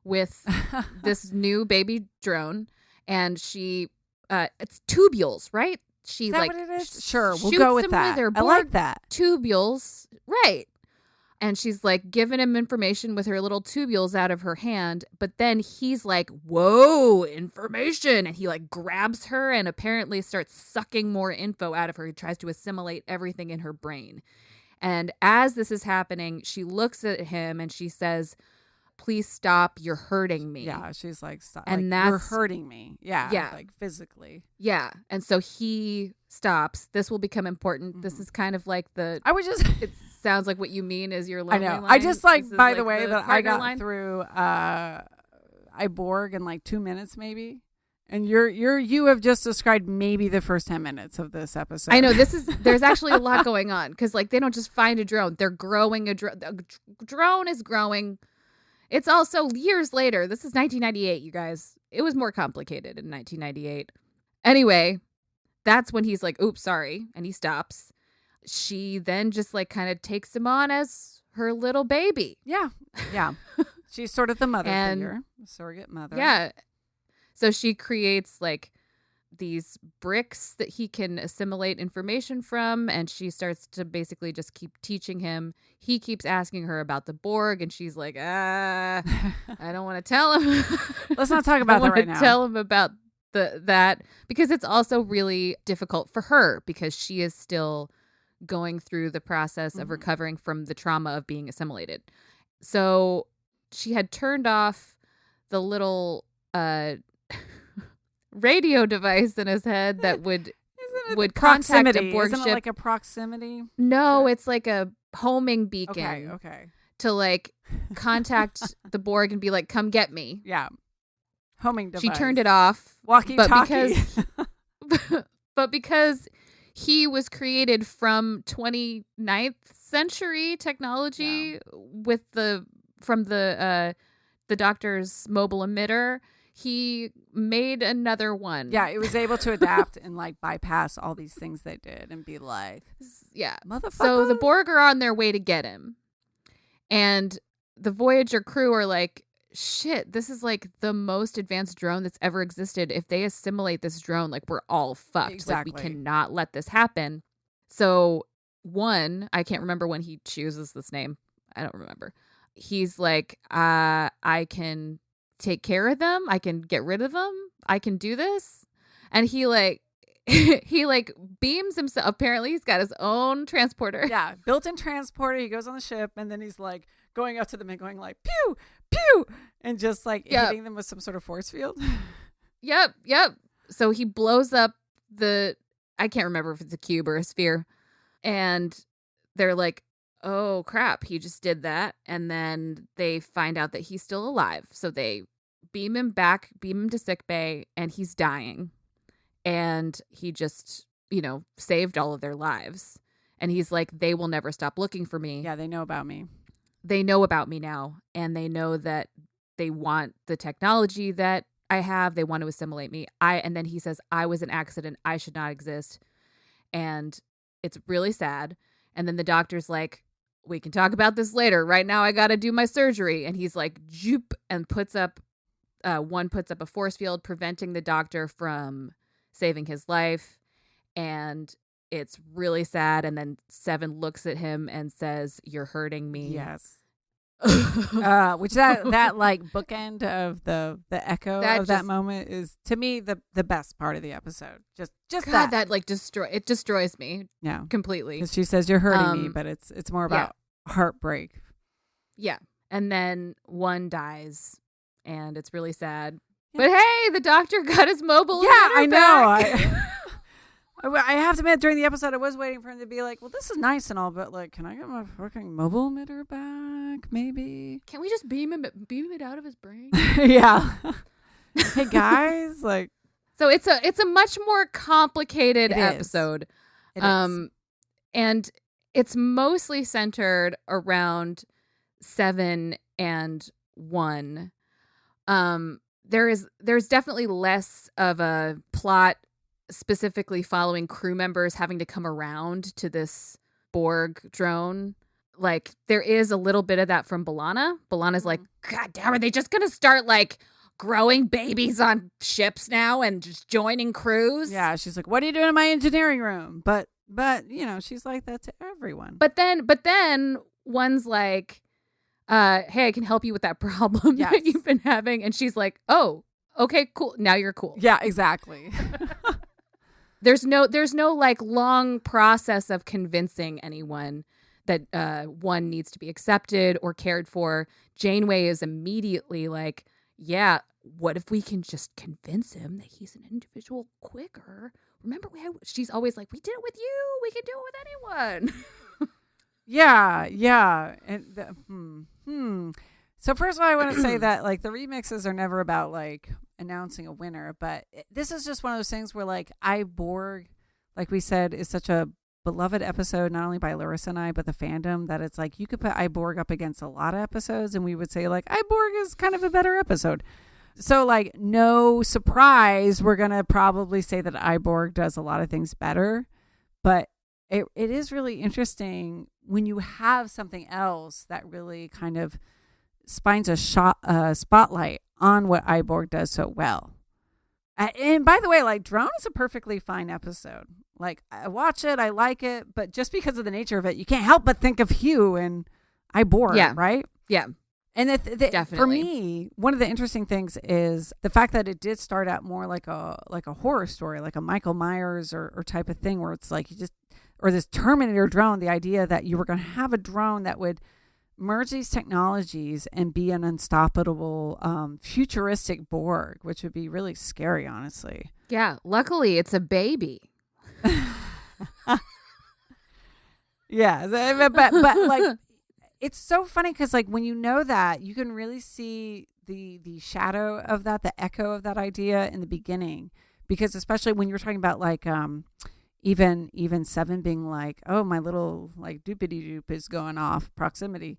with this new baby drone. And she, it's tubules, right? She is that like, what it is? Sure, we'll shoots go with them that. her I like that. Tubules, right? And she's like giving him information with her little tubules out of her hand. But then he's like, whoa, information. And he like grabs her and apparently starts sucking more info out of her. He tries to assimilate everything in her brain. And as this is happening, she looks at him and she says, please stop. You're hurting me. Yeah, she's like, stop. And like, you're hurting me. Yeah, like physically. Yeah. And so he stops. This will become important. Mm-hmm. This is kind of like it sounds like what you mean is your lonely line. I just like, by the like way, that I got line. through Borg in like 2 minutes maybe. And you have just described maybe the first 10 minutes of this episode. I know there's actually a lot going on because like they don't just find a drone. They're growing a drone. The drone is growing. It's also years later. This is 1998, you guys. It was more complicated in 1998. Anyway, that's when he's like, oops, sorry. And he stops. She then just like kind of takes him on as her little baby. Yeah. She's sort of the mother figure, surrogate mother. Yeah. So she creates like these bricks that he can assimilate information from, and she starts to basically just keep teaching him. He keeps asking her about the Borg, and she's like, I don't want to tell him. Let's not talk about that right now. Tell him about that because it's also really difficult for her because she is still going through the process of recovering from the trauma of being assimilated. So she had turned off the little radio device in his head that would contact a Borg ship. Isn't it like a proximity? No, it's like a homing beacon. Okay. To like contact the Borg and be like, come get me. Yeah. Homing device. She turned it off. Walkie-talkie. But because he was created from 29th century technology from the doctor's mobile emitter, he made another one. Yeah, it was able to adapt and like bypass all these things they did and be like, yeah, motherfucker. So the Borg are on their way to get him. And the Voyager crew are like, shit, this is like the most advanced drone that's ever existed. If they assimilate this drone, like we're all fucked. Exactly. Like we cannot let this happen. So I can't remember when he chooses this name. I don't remember. He's like, I can take care of them. I can get rid of them. I can do this. And he like beams himself. Apparently he's got his own transporter. Yeah. Built-in transporter. He goes on the ship and then he's like going up to them and going like, pew, pew. And just like hitting them with some sort of force field. Yep. So he blows up I can't remember if it's a cube or a sphere. And they're like, oh crap, he just did that. And then they find out that he's still alive. So they beam him to sickbay, and he's dying. And he just, saved all of their lives. And he's like, they will never stop looking for me. Yeah, they know about me. They know about me now. And they know that they want the technology that I have. They want to assimilate me. And then he says, I was an accident. I should not exist. And it's really sad. And then the doctor's like, we can talk about this later. Right now, I got to do my surgery. And he's like, joop, and puts up a force field, preventing the doctor from saving his life. And it's really sad. And then Seven looks at him and says, you're hurting me. Yes. Which that like bookend of the echo of that moment is to me the best part of the episode. Just God, that like destroys me. Yeah, completely. She says you're hurting me, but it's more about heartbreak. Yeah, And then one dies, and it's really sad. Yeah. But hey, the doctor got his mobile emitter back. I have to admit, during the episode, I was waiting for him to be like, well, this is nice and all, but like, can I get my fucking mobile emitter back, maybe? Can we just beam it out of his brain? Yeah. Hey, guys, like. So it's a much more complicated episode. It is. And it's mostly centered around 7 and 1. There's definitely less of a plot specifically following crew members having to come around to this Borg drone. Like, there is a little bit of that from B'Elanna. B'Elanna's like, God damn, are they just gonna start like growing babies on ships now and just joining crews? Yeah, she's like, what are you doing in my engineering room? But you know, she's like that to everyone. But then one's like, hey, I can help you with that problem that you've been having. And she's like, oh, okay, cool. Now you're cool. Yeah, exactly. There's no like long process of convincing anyone that one needs to be accepted or cared for. Janeway is immediately like, yeah, what if we can just convince him that he's an individual quicker? Remember, she's always like, we did it with you. We can do it with anyone. Yeah. And So first of all, I want to say that like the remixes are never about like announcing a winner, but this is just one of those things where like Borg, like we said, is such a beloved episode, not only by Larissa and I, but the fandom, that it's like you could put Borg up against a lot of episodes and we would say like Borg is kind of a better episode. So like no surprise, we're going to probably say that Borg does a lot of things better, but it is really interesting when you have something else that really kind of spines a spotlight on what Borg does so well. And by the way, like Drone is a perfectly fine episode. Like I watch it, I like it, but just because of the nature of it, you can't help but think of Hugh and Borg, right? Yeah. And definitely. For me, one of the interesting things is the fact that it did start out more like a horror story, like a Michael Myers or type of thing, where it's like or this Terminator drone, the idea that you were going to have a drone that would merge these technologies and be an unstoppable futuristic Borg, which would be really scary, honestly. Yeah, luckily it's a baby. Yeah, but like it's so funny because like when you know that, you can really see the shadow of that, the echo of that idea in the beginning, because especially when you're talking about like even 7 being like, oh, my little like doopity doop is going off proximity.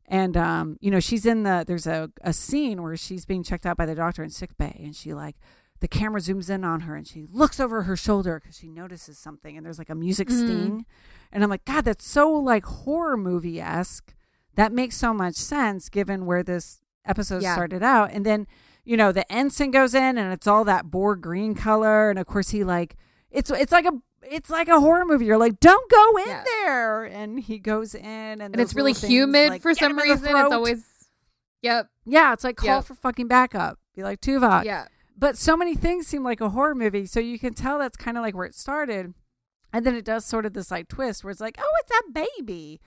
And, you know, there's a scene where she's being checked out by the doctor in sickbay, and she like, the camera zooms in on her and she looks over her shoulder because she notices something, and there's like a music sting. And I'm like, God, that's so like horror movie-esque. That makes so much sense given where this episode started out. And then, you know, the ensign goes in and it's all that Borg green color. And of course he like, it's like a horror movie. You're like, don't go in there. And he goes in and it's really humid like, for some reason. It's always, Yeah, it's like call for fucking backup. Be like, Tuvok. Yeah. But so many things seem like a horror movie. So you can tell that's kind of like where it started. And then it does sort of this like twist where it's like, oh, it's a baby.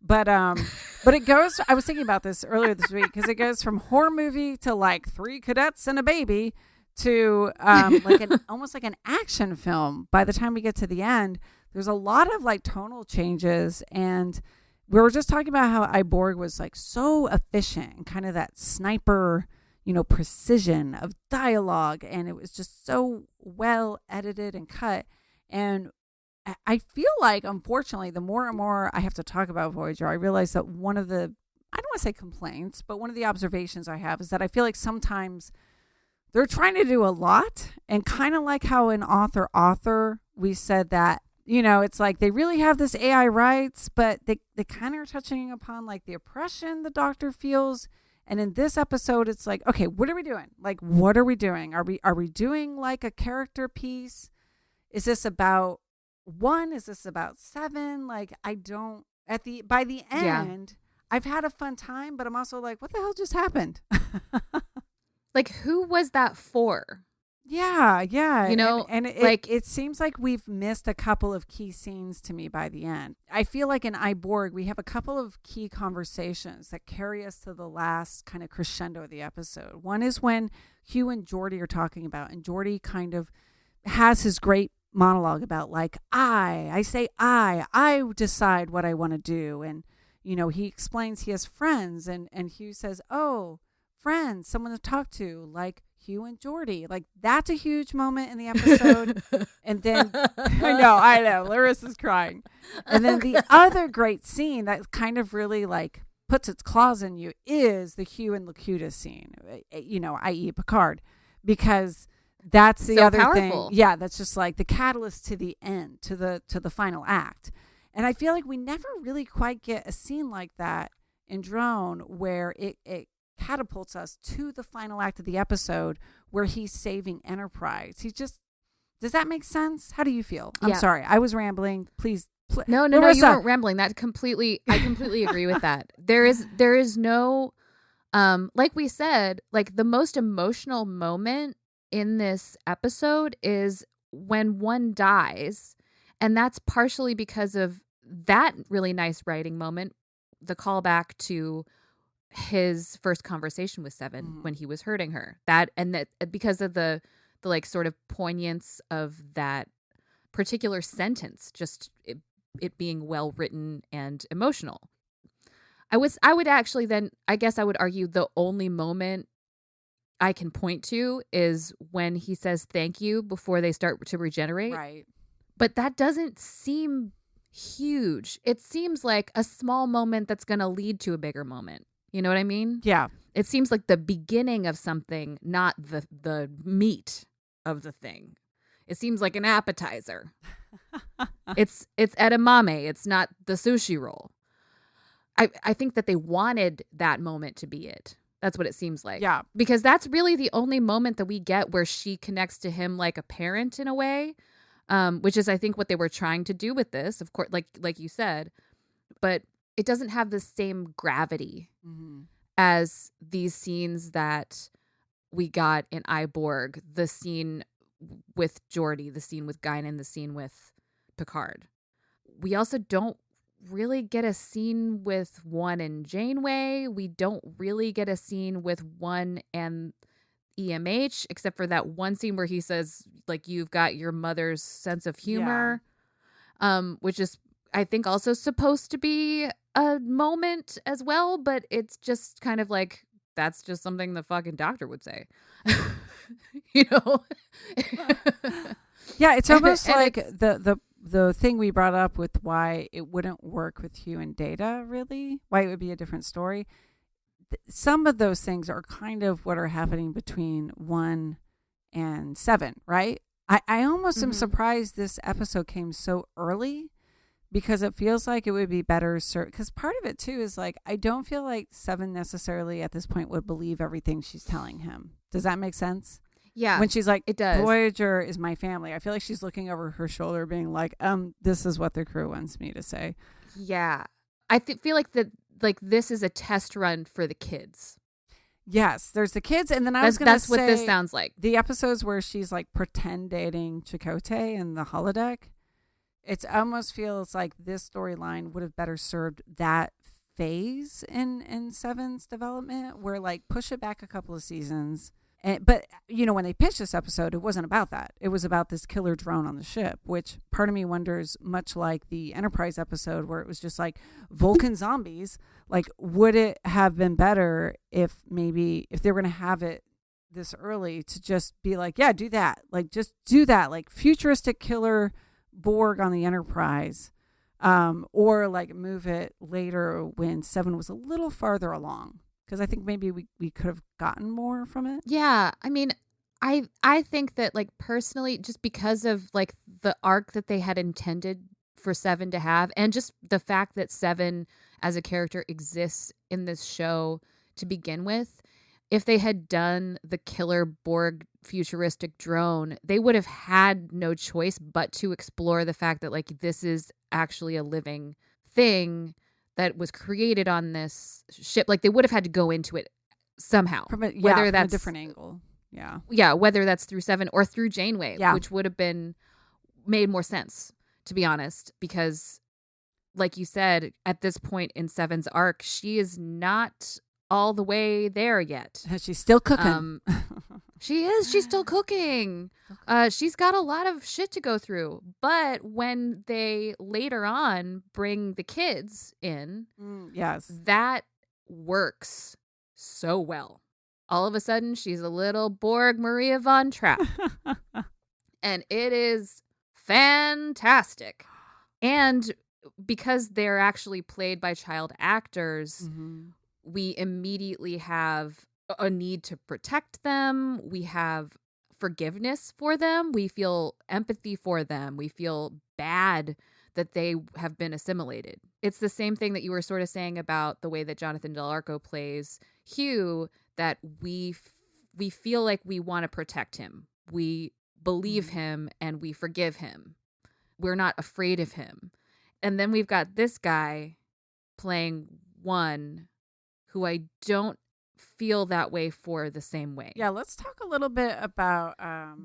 But it goes, I was thinking about this earlier this week, because it goes from horror movie to like 3 cadets and a baby to like almost like an action film. By the time we get to the end, there's a lot of like tonal changes. And we were just talking about how Borg was like so efficient and kind of that sniper, you know, precision of dialogue. And it was just so well edited and cut. And I feel like, unfortunately, the more and more I have to talk about Voyager, I realize that one of the, I don't want to say complaints, but one of the observations I have is that I feel like sometimes they're trying to do a lot. And kind of like how in Author, we said that, you know, it's like they really have this AI rights, but they kind of are touching upon like the oppression the Doctor feels. And in this episode, it's like, okay, what are we doing? Like, what are we doing? Are we doing like a character piece? Is this about 1? Is this about 7? Like, I don't, by the end, I've had a fun time, but I'm also like, what the hell just happened? Like, who was that for? Yeah. You know, and it, like- it seems like we've missed a couple of key scenes to me by the end. I feel like in Borg, we have a couple of key conversations that carry us to the last kind of crescendo of the episode. One is when Hugh and Geordi are talking about, and Geordi kind of has his great monologue about like, I decide what I want to do. And, you know, he explains he has friends, and Hugh says, oh, friends, someone to talk to, like Hugh and Geordi. Like, that's a huge moment in the episode. And then I know Larissa's crying. And then the other great scene that kind of really like puts its claws in you is the Hugh and Lakuta scene, you know, i.e. Picard, because that's the so other powerful. thing. Yeah, that's just like the catalyst to the end, to the final act. And I feel like we never really quite get a scene like that in Drone where it catapults us to the final act of the episode where he's saving Enterprise. Does that make sense? How do you feel? I'm sorry, I was rambling. Please. No, Larissa. you weren't rambling. I completely agree with that. There is no, like we said, like the most emotional moment in this episode is when one dies. And that's partially because of that really nice writing moment, the callback to his first conversation with Seven when he was hurting her. That because of the like sort of poignance of that particular sentence, just it being well written and emotional. I would actually then, I guess I would argue the only moment I can point to is when he says thank you before they start to regenerate. Right. But that doesn't seem huge. It seems like a small moment that's going to lead to a bigger moment. You know what I mean? Yeah. It seems like the beginning of something, not the meat of the thing. It seems like an appetizer. It's edamame. It's not the sushi roll. I think that they wanted that moment to be it. That's what it seems like. Yeah. Because that's really the only moment that we get where she connects to him like a parent in a way, which is, I think, what they were trying to do with this, of course, like you said. But it doesn't have the same gravity as these scenes that we got in Borg, the scene with Geordi, the scene with Guinan, the scene with Picard. We also don't really get a scene with One and Janeway. We don't really get a scene with One and EMH, except for that one scene where he says, like, you've got your mother's sense of humor, which is, I think, also supposed to be a moment as well, but it's just kind of like, that's just something the fucking doctor would say. You know? Yeah, it's almost And like the thing we brought up with why it wouldn't work with Hugh and Data, really, why it would be a different story. Some of those things are kind of what are happening between 1 and 7, right? I almost am surprised this episode came so early, because it feels like it would be better served. Because part of it, too, is like, I don't feel like 7 necessarily at this point would believe everything she's telling him. Does that make sense? Yeah. When she's like, it does. Voyager is my family. I feel like she's looking over her shoulder being like, this is what the crew wants me to say. Yeah. I feel like this is a test run for the kids. Yes, there's the kids. And then I was going to say, that's what this sounds like. The episodes where she's like pretend dating Chakotay in the holodeck. It almost feels like this storyline would have better served that phase in 7's development, where like push it back a couple of seasons. But, you know, when they pitched this episode, it wasn't about that. It was about this killer drone on the ship, which part of me wonders, much like the Enterprise episode where it was just like Vulcan zombies, like, would it have been better if they were going to have it this early to just be like, yeah, do that. Like, just do that. Like, futuristic killer Borg on the Enterprise, or like move it later when 7 was a little farther along, because I think maybe we could have gotten more from it. Yeah, I mean, I think that, like, personally, just because of like the arc that they had intended for 7 to have, and just the fact that 7 as a character exists in this show to begin with, if they had done the killer Borg futuristic drone, they would have had no choice but to explore the fact that, like, this is actually a living thing that was created on this ship. Like, they would have had to go into it somehow, From a whether that's from a different angle. Yeah. Yeah, whether that's through Seven or through Janeway, Yeah. which would have been made more sense, to be honest, because like you said, at this point in Seven's arc, she is not all the way there yet. She's still cooking. She is. She's still cooking. She's got a lot of shit to go through. But when they later on bring the kids in, yes, that works so well. All of a sudden, she's a little Borg Maria von Trapp. And it is fantastic. And because they're actually played by child actors, we immediately have a need to protect them. We have forgiveness for them. We feel empathy for them. We feel bad that they have been assimilated. It's the same thing that you were sort of saying about the way that Jonathan Del Arco plays Hugh, that we feel like we want to protect him. We believe him and we forgive him. We're not afraid of him. And then we've got this guy playing one who I don't feel that way for the same way. Yeah, let's talk a little bit about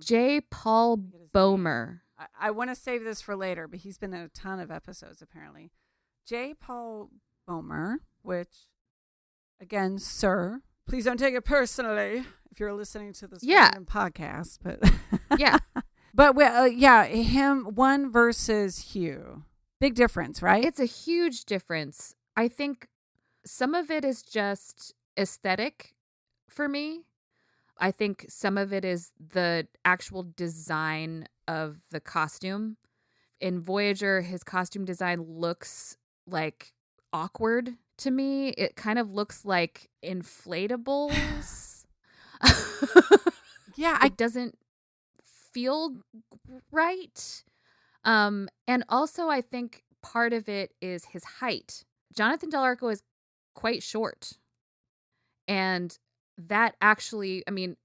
J. Paul Boehmer. I want to save this for later, but he's been in a ton of episodes apparently. J. Paul Boehmer, which, again, sir, please don't take it personally if you're listening to this random podcast. But yeah, but him one versus Hugh, big difference, right? It's a huge difference. I think some of it is just aesthetic for me. I think some of it is the actual design of the costume. In Voyager, his costume design looks like awkward to me. It kind of looks like inflatables. Yeah, it doesn't feel right. And also I think part of it is his height. Jonathan Del Arco is quite short. And that actually, I mean,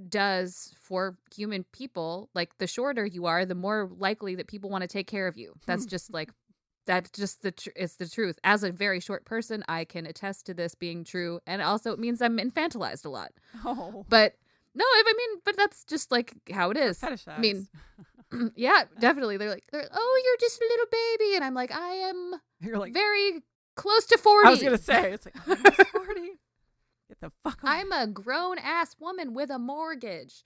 does for human people, like the shorter you are, the more likely that people want to take care of you. That's just like, that's just it's the truth. As a very short person, I can attest to this being true. And also it means I'm infantilized a lot. Oh. But no, I mean, but that's just like how it is. I mean, yeah, definitely. They're like, oh, you're just a little baby. And I'm like, you're like very close to 40. I was going to say, it's like, I'm 40. Get the fuck on. I'm a grown ass woman with a mortgage.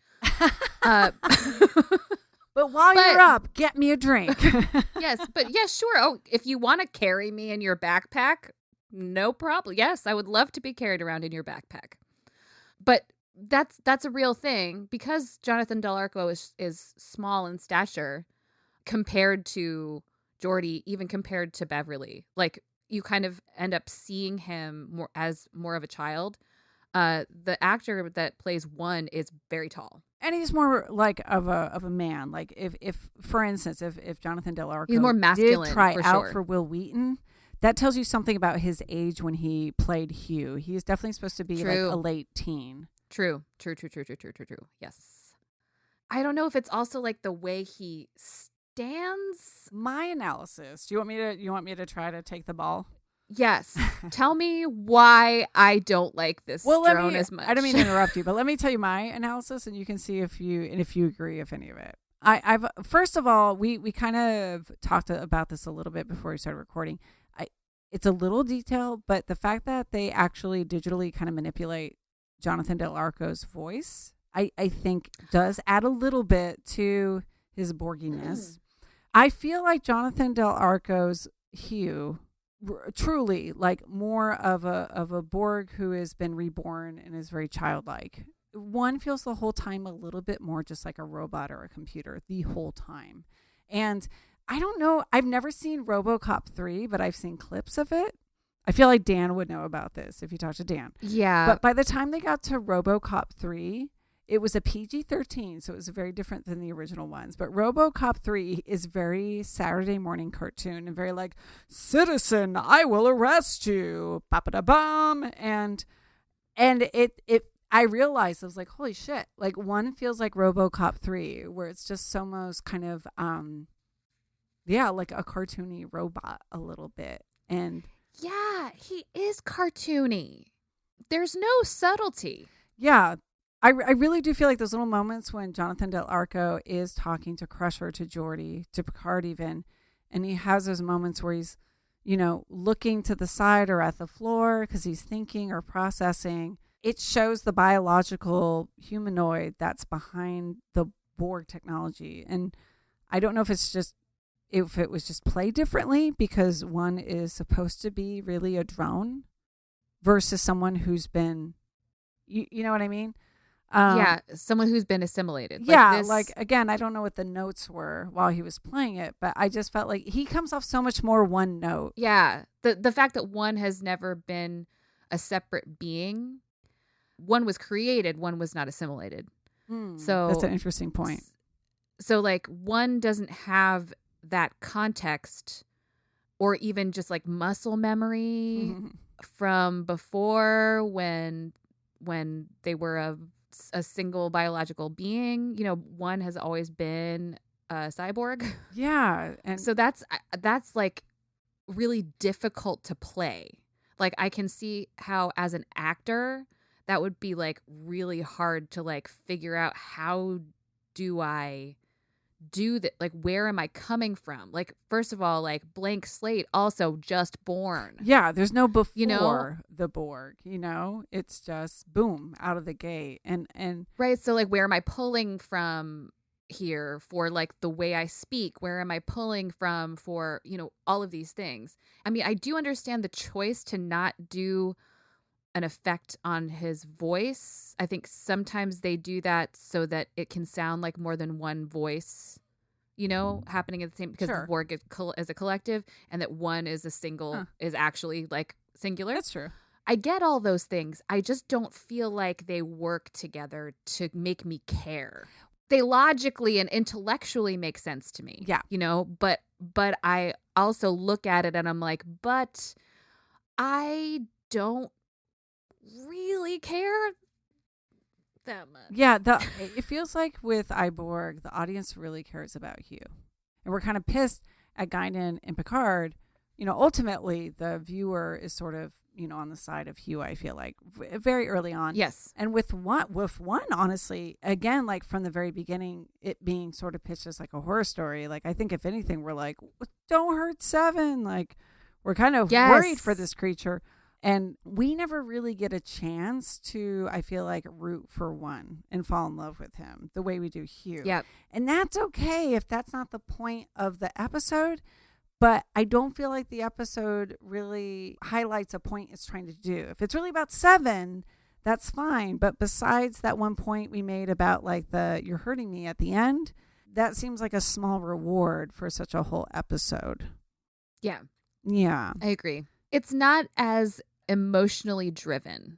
But while you're up, get me a drink. Yes, but yes, sure. Oh, if you want to carry me in your backpack, no problem. Yes, I would love to be carried around in your backpack. But that's a real thing because Jonathan Del Arco is small in stature compared to Geordi, even compared to Beverly. Like you kind of end up seeing him more of a child. The actor that plays one is very tall. And he's more like of a man. Like if for instance, if Jonathan Del Arco he's more masculine, did try for out sure. for Will Wheaton, that tells you something about his age when he played Hugh. He is definitely supposed to be like a late teen. True. Yes. I don't know if it's also like the way he stands. My analysis. Do you want me to try to take the ball? Yes. Tell me why I don't like this drone as much. I don't mean to interrupt you, but let me tell you my analysis, and you can see if you agree with any of it. I've first of all, we kind of talked about this a little bit before we started recording. It's a little detailed, but the fact that they actually digitally kind of manipulate Jonathan Del Arco's voice, I think does add a little bit to his Borginess. I feel like Jonathan Del Arco's Hugh truly like more of a Borg who has been reborn and is very childlike. One feels the whole time a little bit more just like a robot or a computer the whole time. And I don't know, I've never seen RoboCop 3, but I've seen clips of it. I feel like Dan would know about this if you talk to Dan. Yeah. But by the time they got to RoboCop 3, it was a PG-13, so it was very different than the original ones. But RoboCop 3 is very Saturday morning cartoon and very like, citizen, I will arrest you, ba-ba-da-bum. And I realized, I was like, holy shit. Like one feels like RoboCop 3, where it's just almost kind of, like a cartoony robot a little bit. And yeah, he is cartoony. There's no subtlety. Yeah. I really do feel like those little moments when Jonathan Del Arco is talking to Crusher, to Geordi, to Picard even, and he has those moments where he's, looking to the side or at the floor because he's thinking or processing. It shows the biological humanoid that's behind the Borg technology. And I don't know if it was just played differently because one is supposed to be really a drone versus someone who's been, you know what I mean? Someone who's been assimilated. Again, I don't know what the notes were while he was playing it, but I just felt like he comes off so much more one note. Yeah, the fact that one has never been a separate being, one was created, one was not assimilated. So that's an interesting point. So like one doesn't have that context or even just like muscle memory from before when they were a single biological being. One has always been a cyborg. Yeah. And so that's like really difficult to play. Like I can see how as an actor that would be like really hard to like figure out how do I do that? Like, where am I coming from? Like, first of all, like blank slate, also just born. Yeah, there's no before the Borg, it's just boom out of the gate. And right. So like, where am I pulling from here for like the way I speak? Where am I pulling from for, all of these things? I mean, I do understand the choice to not do an effect on his voice. I think sometimes they do that so that it can sound like more than one voice, happening at the same, because the Borg is a collective and that one is a single is actually like singular. That's true. I get all those things. I just don't feel like they work together to make me care. They logically and intellectually make sense to me. Yeah. But I also look at it and I'm like, but I don't really care that much. Yeah, it feels like with iBorg, the audience really cares about Hugh. And we're kind of pissed at Guinan and Picard. Ultimately, the viewer is sort of, on the side of Hugh, I feel like, very early on. Yes. And with one, honestly, again, like from the very beginning, it being sort of pitched as like a horror story. Like, I think if anything, we're like, don't hurt Seven. Like, we're kind of worried for this creature. And we never really get a chance to, I feel like, root for one and fall in love with him the way we do Hugh. Yep. And that's okay if that's not the point of the episode. But I don't feel like the episode really highlights a point it's trying to do. If it's really about Seven, that's fine. But besides that one point we made about like you're hurting me at the end, that seems like a small reward for such a whole episode. Yeah. Yeah. I agree. It's not as emotionally driven.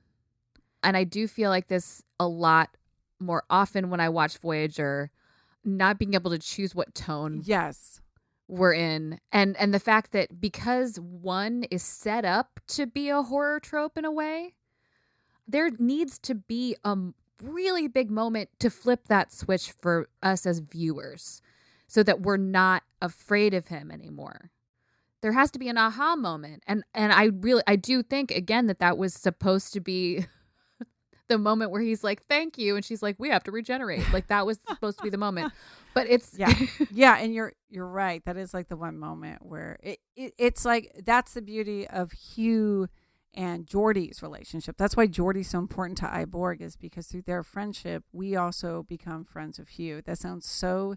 And I do feel like this a lot more often when I watch Voyager, not being able to choose what tone we're in. And the fact that because one is set up to be a horror trope in a way, there needs to be a really big moment to flip that switch for us as viewers so that we're not afraid of him anymore. There has to be an aha moment. And I do think, again, that was supposed to be the moment where he's like, thank you. And she's like, we have to regenerate. Like that was supposed to be the moment. But it's... Yeah. And you're right. That is like the one moment where it's like, that's the beauty of Hugh and Geordi's relationship. That's why Geordi's so important to iBorg, is because through their friendship, we also become friends of Hugh. That sounds so...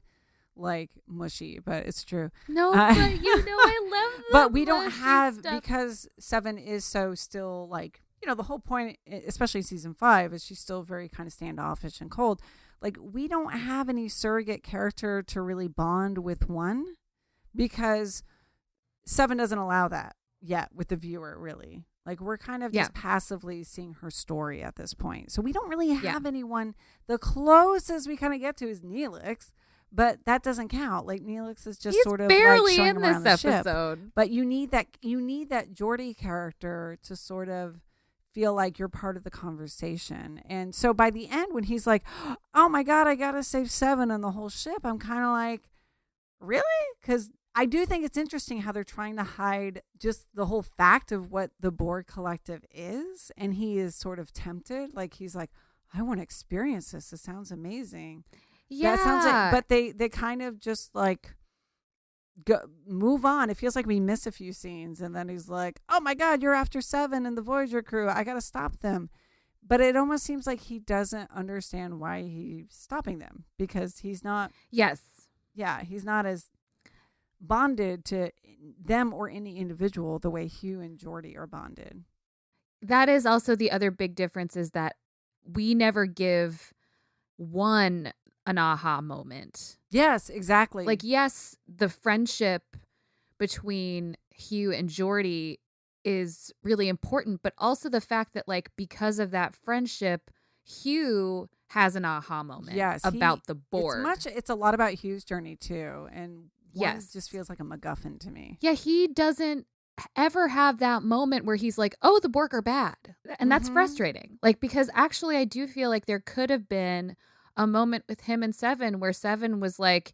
like mushy, but it's true. No, but I love that. But we don't have stuff. Because Seven is so still like, the whole point, especially season 5, is she's still very kind of standoffish and cold. Like, we don't have any surrogate character to really bond with one, because Seven doesn't allow that yet with the viewer, really. Like, we're kind of just passively seeing her story at this point. So we don't really have anyone. The closest we kind of get to is Neelix. But that doesn't count. Like, Neelix is just sort of barely like in this episode. Ship. But you need that Geordi character to sort of feel like you're part of the conversation. And so by the end, when he's like, oh my God, I gotta save Seven and the whole ship, I'm kind of like, really? Because I do think it's interesting how they're trying to hide just the whole fact of what the Borg collective is. And he is sort of tempted. Like, he's like, I want to experience this. It sounds amazing. Yeah. That sounds like, but they kind of just like move on. It feels like we miss a few scenes, and then he's like, "Oh my God, you're after 7 and the Voyager crew. I got to stop them." But it almost seems like he doesn't understand why he's stopping them, because he's not. Yes. Yeah, he's not as bonded to them or any individual the way Hugh and Geordi are bonded. That is also the other big difference, is that we never give one an aha moment. Yes, exactly. Like, yes, the friendship between Hugh and Geordi is really important, but also the fact that, like, because of that friendship, Hugh has an aha moment about the Borg. It's a lot about Hugh's journey too, and one yes, just feels like a MacGuffin to me. Yeah, he doesn't ever have that moment where he's like, "Oh, the Borg are bad," and that's frustrating. Like, because actually, I do feel like there could have been a moment with him and Seven where Seven was like,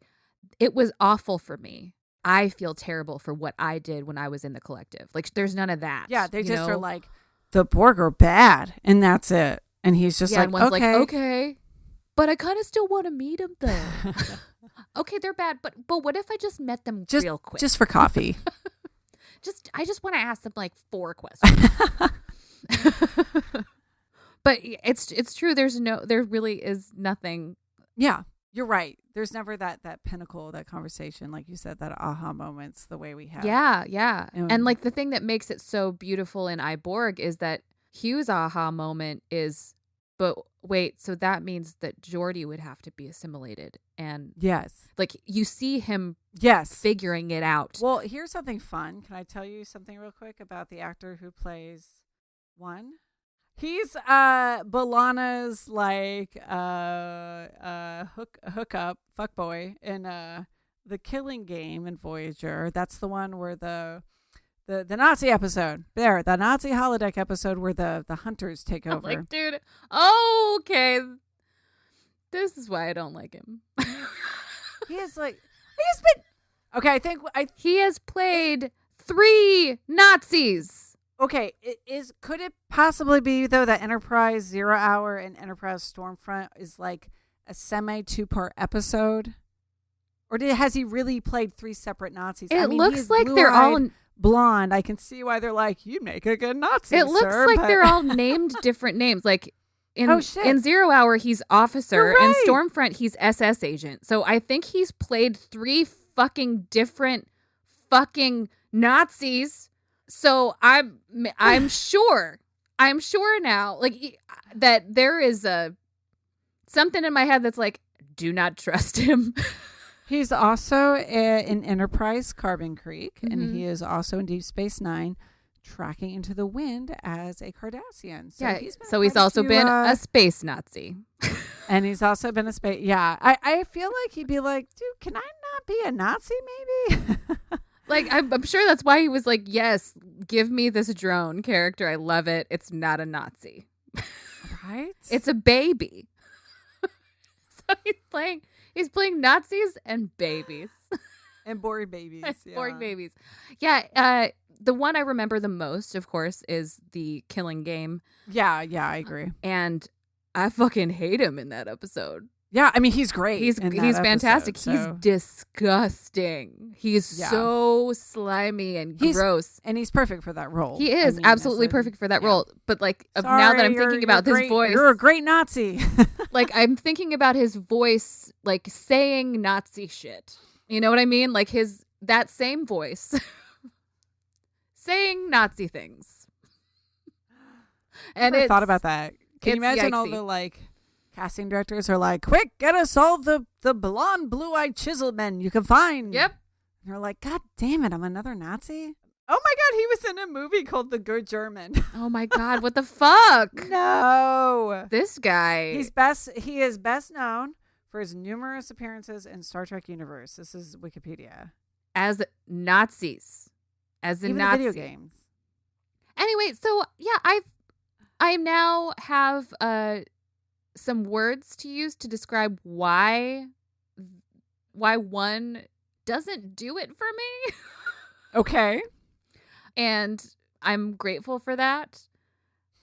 "It was awful for me. I feel terrible for what I did when I was in the collective." Like, there's none of that. Yeah, they just are like, the Borg are bad, and that's it. And he's just like, and one's okay. like, okay, but I kind of still want to meet him though. Okay, they're bad, but what if I just met them real quick? Just for coffee. I just want to ask them like 4 questions. But it's true. There really is nothing. Yeah, you're right. There's never that pinnacle, that conversation, like you said, that aha moments the way we have. Yeah. And like the thing that makes it so beautiful in Borg is that Hugh's aha moment is, but wait, so that means that Geordi would have to be assimilated. And yes, like you see him figuring it out. Well, here's something fun. Can I tell you something real quick about the actor who plays one? He's B'Elanna's like hookup fuckboy in the Killing Game in Voyager. That's the one where the Nazi episode. The Nazi holodeck episode where the hunters take over. I'm like, dude, oh, okay. This is why I don't like him. He has played 3 Nazis. Okay, could it possibly be though that Enterprise 0 Hour and Enterprise Stormfront is like a semi 2-part episode? Or has he really played 3 separate Nazis? It looks like they're all blonde. I can see why they're like, you make a good Nazi. It looks like they're all named different names. Like in 0 Hour, he's officer. Right. In Stormfront, he's SS agent. So I think he's played 3 fucking different fucking Nazis. So I'm sure now, like, that there is something in my head that's like, do not trust him. He's also in Enterprise Carbon Creek, and he is also in Deep Space Nine, tracking into the wind as a Cardassian. So he's also been a space Nazi. And he's also been a space. Yeah, I feel like he'd be like, dude, can I not be a Nazi maybe? Like, I'm sure that's why he was like, yes, give me this drone character. I love it. It's not a Nazi. Right? It's a baby. So he's playing Nazis and babies. And Borg babies. Yeah. Borg babies. Yeah. The one I remember the most, of course, is the Killing Game. Yeah, I agree. And I fucking hate him in that episode. Yeah, I mean, he's great. He's fantastic. He's disgusting. He's so slimy and gross. And he's perfect for that role. He is absolutely perfect for that role. But like, now that I'm thinking about this voice. You're a great Nazi. Like, I'm thinking about his voice, like, saying Nazi shit. You know what I mean? Like, that same voice. Saying Nazi things. And I thought about that. Can you imagine all the, like, casting directors are like, quick, get us all the blonde, blue-eyed chiseled men you can find. Yep. And they're like, God damn it, I'm another Nazi? Oh my God, he was in a movie called The Good German. Oh my God, what the fuck? No. This guy. He is best known for his numerous appearances in Star Trek universe. This is Wikipedia. As Nazis. As in even Nazi. Video games. Anyway, so yeah, I now have some words to use to describe why one doesn't do it for me. Okay. And I'm grateful for that.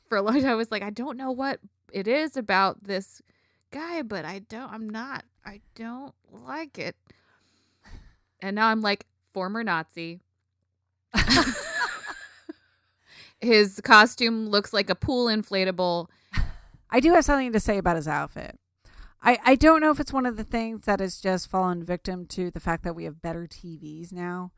For a long time, I was like, I don't know what it is about this guy, but I don't like it. And now I'm like, former Nazi. His costume looks like a pool inflatable. I do have something to say about his outfit. I don't know if it's one of the things that has just fallen victim to the fact that we have better TVs now.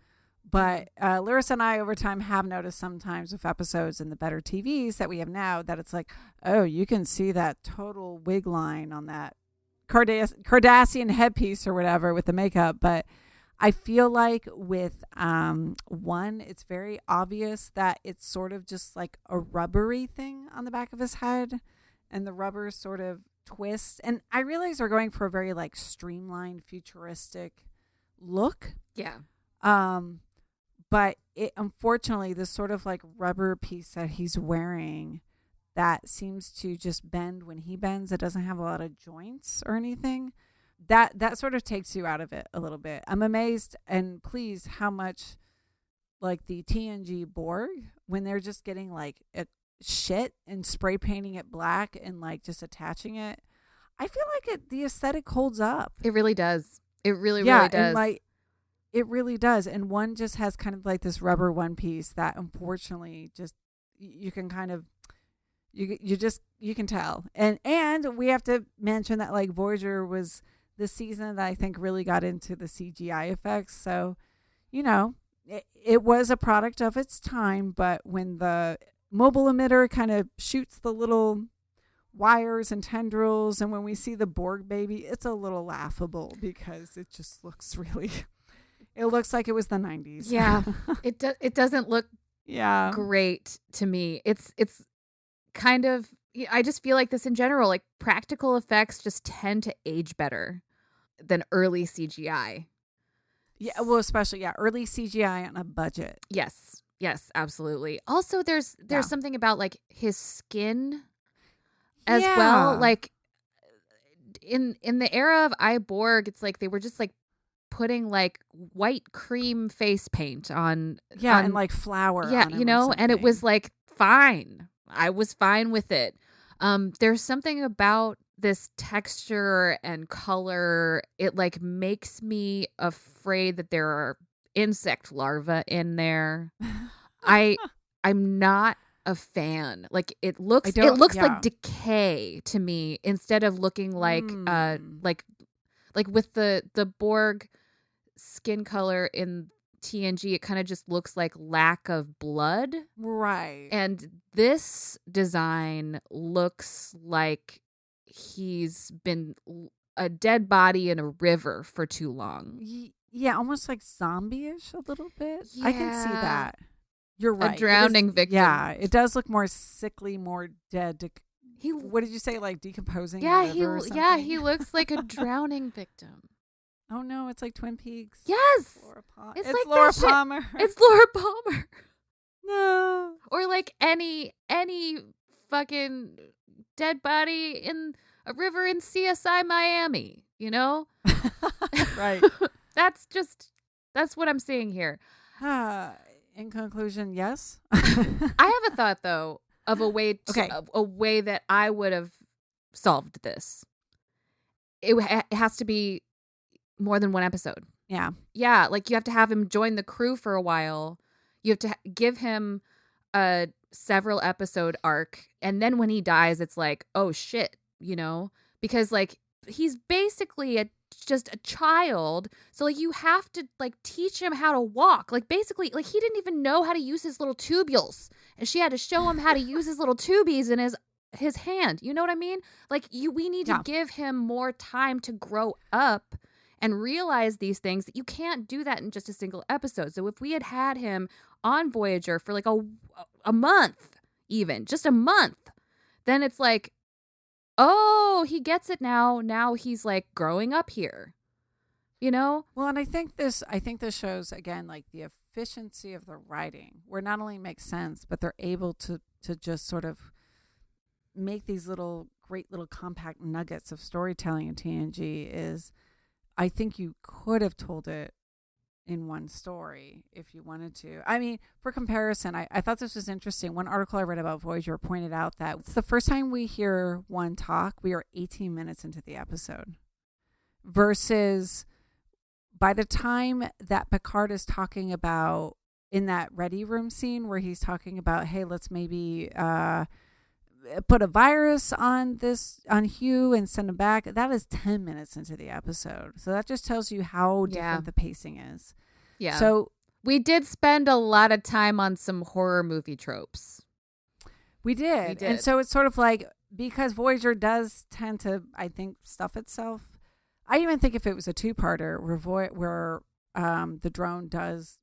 But Larissa and I over time have noticed sometimes with episodes and the better TVs that we have now that it's like, oh, you can see that total wig line on that Kardashian headpiece or whatever with the makeup. But I feel like with one, it's very obvious that it's sort of just like a rubbery thing on the back of his head, and the rubber sort of twists. And I realize they're going for a very like streamlined, futuristic look. Yeah. But it unfortunately, this sort of like rubber piece that he's wearing that seems to just bend when he bends. It doesn't have a lot of joints or anything. That sort of takes you out of it a little bit. I'm amazed and pleased how much like the TNG Borg, when they're just getting like a shit and spray painting it black and like just attaching it, I feel like the aesthetic holds up. It really does. It really does. And like it really does. And one just has kind of like this rubber one piece that unfortunately just you can kind of you can tell. And we have to mention that like Voyager was the season that I think really got into the CGI effects. So, you know, it was a product of its time, but when the mobile emitter kind of shoots the little wires and tendrils, and when we see the Borg baby, it's a little laughable because it just looks really, it looks like it was the 90s. Yeah. It doesn't look yeah great to me. It's kind of, I just feel like this in general, like practical effects just tend to age better than early CGI. Yeah, well, especially early CGI on a budget. Yes, absolutely. Also, there's something about like his skin as well. Like in the era of Borg, it's like they were just like putting like white cream face paint on. Yeah, and like flour. Yeah, on you know, and it was like fine. I was fine with it. There's something about this texture and color. It like makes me afraid that there are insect larvae in there. I'm not a fan. Like it looks like decay to me instead of looking like like with the Borg skin color in TNG, it kind of just looks like lack of blood. Right. And this design looks like he's been a dead body in a river for too long. Yeah, almost like zombie-ish a little bit. Yeah. I can see that. You're right. A drowning victim. Yeah, it does look more sickly, more dead. What did you say, like decomposing? Yeah, he looks like a drowning victim. Oh no, it's like Twin Peaks. Yes. It's like Laura Palmer. It's Laura Palmer. No. Or like any fucking dead body in a river in CSI Miami, you know? Right. That's what I'm seeing here. In conclusion, yes. I have a thought though of a way a way that I would have solved this. It has to be more than one episode. Yeah, like you have to have him join the crew for a while. You have to give him a several episode arc, and then when he dies, it's like, oh shit, you know, because like he's basically just a child, so like you have to like teach him how to walk. Like basically, like he didn't even know how to use his little tubules, and she had to show him how to use his little tubies in his hand. You know what I mean? Like we need to give him more time to grow up and realize these things. That you can't do that in just a single episode. So if we had him on Voyager for like a month, even just a month, then it's like, oh, he gets it now. Now he's like growing up here, you know? Well, and I think this shows again, like the efficiency of the writing, where not only makes sense, but they're able to just sort of make these great little compact nuggets of storytelling in TNG. Is I think you could have told it in one story if you wanted to. I mean, for comparison, I thought this was interesting. One article I read about Voyager pointed out that it's the first time we hear one talk, we are 18 minutes into the episode. Versus by the time that Picard is talking about in that ready room scene where he's talking about, hey, let's maybe put a virus on Hugh and send him back. That is 10 minutes into the episode. So that just tells you how different the pacing is. Yeah. So we did spend a lot of time on some horror movie tropes. We did. And so it's sort of like, because Voyager does tend to, I think, stuff itself. I even think if it was a two-parter where the drone does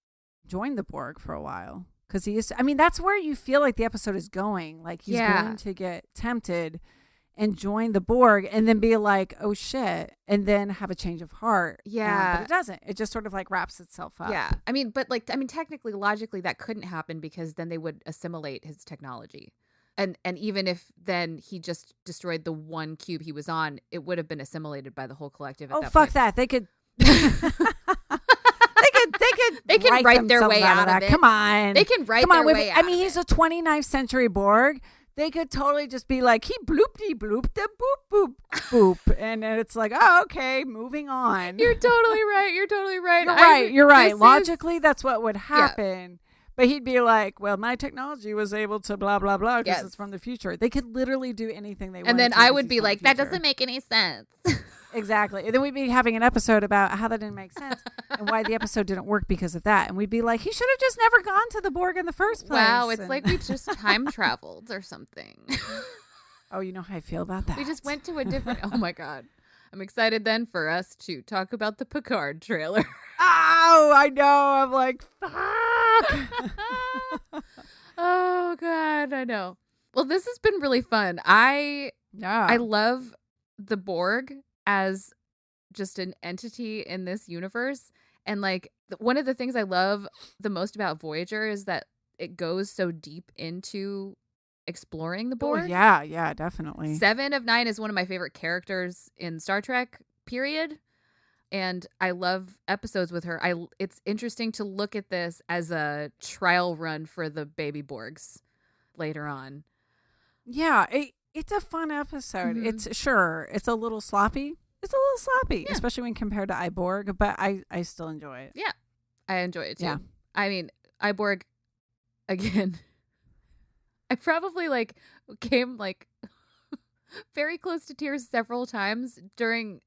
join the Borg for a while. Because that's where you feel like the episode is going. Like he's going to get tempted and join the Borg and then be like, oh shit, and then have a change of heart. Yeah. But it doesn't. It just sort of like wraps itself up. Yeah. Technically, logically, that couldn't happen because then they would assimilate his technology. And even if then he just destroyed the one cube he was on, it would have been assimilated by the whole collective at that fuck point. that. They could... They can write their way out of it. Come on. They can write their way out of it. He's a 29th century Borg. They could totally just be like, he bloopty bloop da boop boop boop. And then it's like, oh, okay, moving on. You're totally right. You're right. Logically, that's what would happen. Yeah. But he'd be like, well, my technology was able to blah, blah, blah because it's from the future. They could literally do anything they wanted. And then I would be like, that doesn't make any sense. Exactly. And then we'd be having an episode about how that didn't make sense and why the episode didn't work because of that. And we'd be like, he should have just never gone to the Borg in the first place. Wow, it's like we just time traveled or something. Oh, you know how I feel about that. We just went to a different... Oh, my God. I'm excited then for us to talk about the Picard trailer. Oh, I know. I'm like, fuck. Oh, God, I know. Well, this has been really fun. I love the Borg as just an entity in this universe. And like one of the things I love the most about Voyager is that it goes so deep into exploring the Borg. Oh, yeah, definitely. 7 of 9 is one of my favorite characters in Star Trek, period. And I love episodes with her. It's interesting to look at this as a trial run for the baby Borgs later on. Yeah, it's a fun episode. Mm-hmm. It's a little sloppy. Especially when compared to iBorg, but I still enjoy it. Yeah, I enjoy it too. Yeah. I mean, iBorg, again, I probably came very close to tears several times during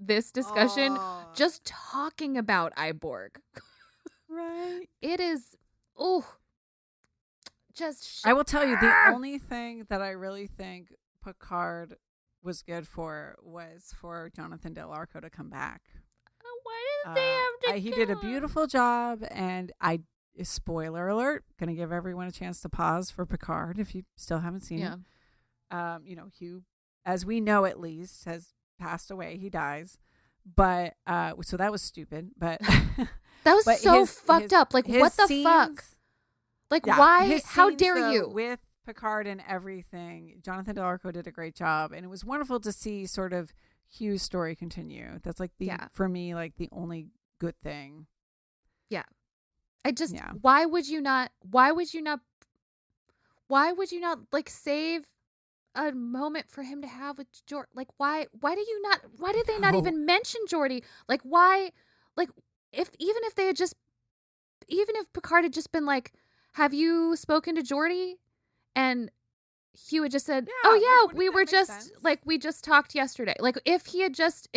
this discussion, just talking about iBorg. Right. It is, I will tell you, the only thing that I really think Picard was good for was for Jonathan Del Arco to come back. Why did they have to He did a beautiful job, and spoiler alert, gonna give everyone a chance to pause for Picard if you still haven't seen it. Hugh, as we know at least, has passed away. He dies. But so that was stupid. But that was so fucked up. Like, what the fuck? Like, why? How dare you? With Picard and everything, Jonathan Del Arco did a great job, and it was wonderful to see sort of Hugh's story continue. That's for me, like the only good thing. Yeah. Why would you not like save a moment for him to have with Geordi? Like, why did they not even mention Geordi? Like, why, like, if Picard had just been like, have you spoken to Geordi? And Hugh had just said, we just talked yesterday. Like, if they had just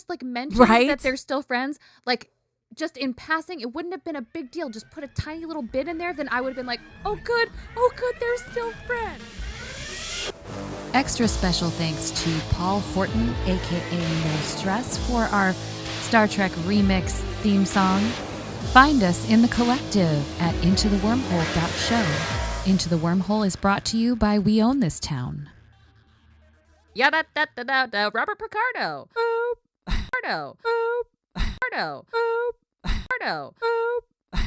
like mentioned that they're still friends, like just in passing, it wouldn't have been a big deal. Just put a tiny little bit in there. Then I would have been like, oh good, they're still friends. Extra special thanks to Paul Horton, aka No Stress, for our Star Trek Remix theme song. Find us in the collective at intothewormhole.show. Into the Wormhole is brought to you by We Own This Town. Robert Picardo. Picardo. Picardo. Picardo.